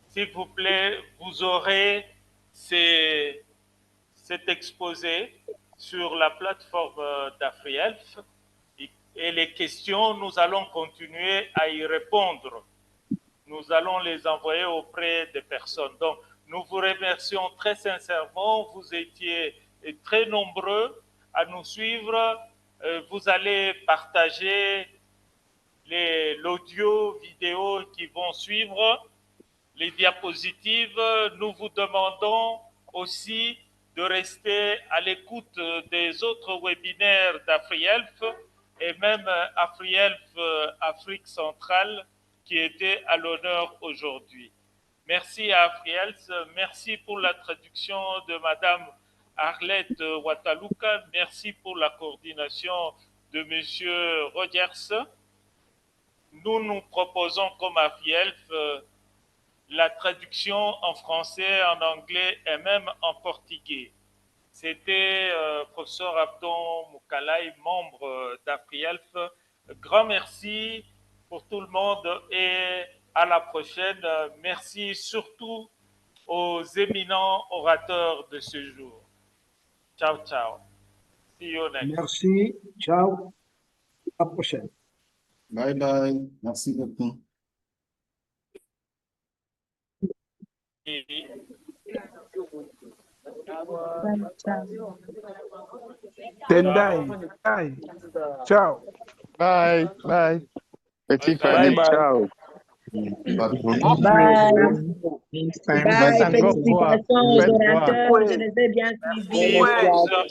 Speaker 3: S'il vous plaît, vous aurez cet exposé sur la plateforme d'AfriHealth et les questions, nous allons continuer à y répondre. Nous allons les envoyer auprès des personnes. Donc, nous vous remercions très sincèrement. Vous étiez très nombreux à nous suivre. Vous allez partager l'audio, vidéo qui vont suivre, les diapositives. Nous vous demandons aussi de rester à l'écoute des autres webinaires d'AfriHealth et même AfriHealth Afrique centrale qui était à l'honneur aujourd'hui. Merci à AfriHealth, merci pour la traduction de Madame Arlette Wataluka, merci pour la coordination de Monsieur Rogers. Nous proposons comme AfriHealth la traduction en français, en anglais et même en portugais. C'était professeur Abdon Moukalay, membre d'AfriHealth. Grand merci pour tout le monde et à la prochaine. Merci surtout aux éminents orateurs de ce jour. Ciao, ciao. See you next.
Speaker 5: Merci. Ciao. À la prochaine.
Speaker 7: Bye bye. Merci beaucoup.
Speaker 10: Tendai. Bye. Ciao.
Speaker 11: Bye. Bye. Petit
Speaker 3: Bye.
Speaker 11: famille,
Speaker 10: Bye.
Speaker 11: ciao.
Speaker 12: Bye.
Speaker 10: Thanks
Speaker 12: Bye.
Speaker 10: encore.
Speaker 12: Félicitations aux
Speaker 10: Faites voir.
Speaker 12: orateurs. Je les ai bien suivis.
Speaker 3: Professeur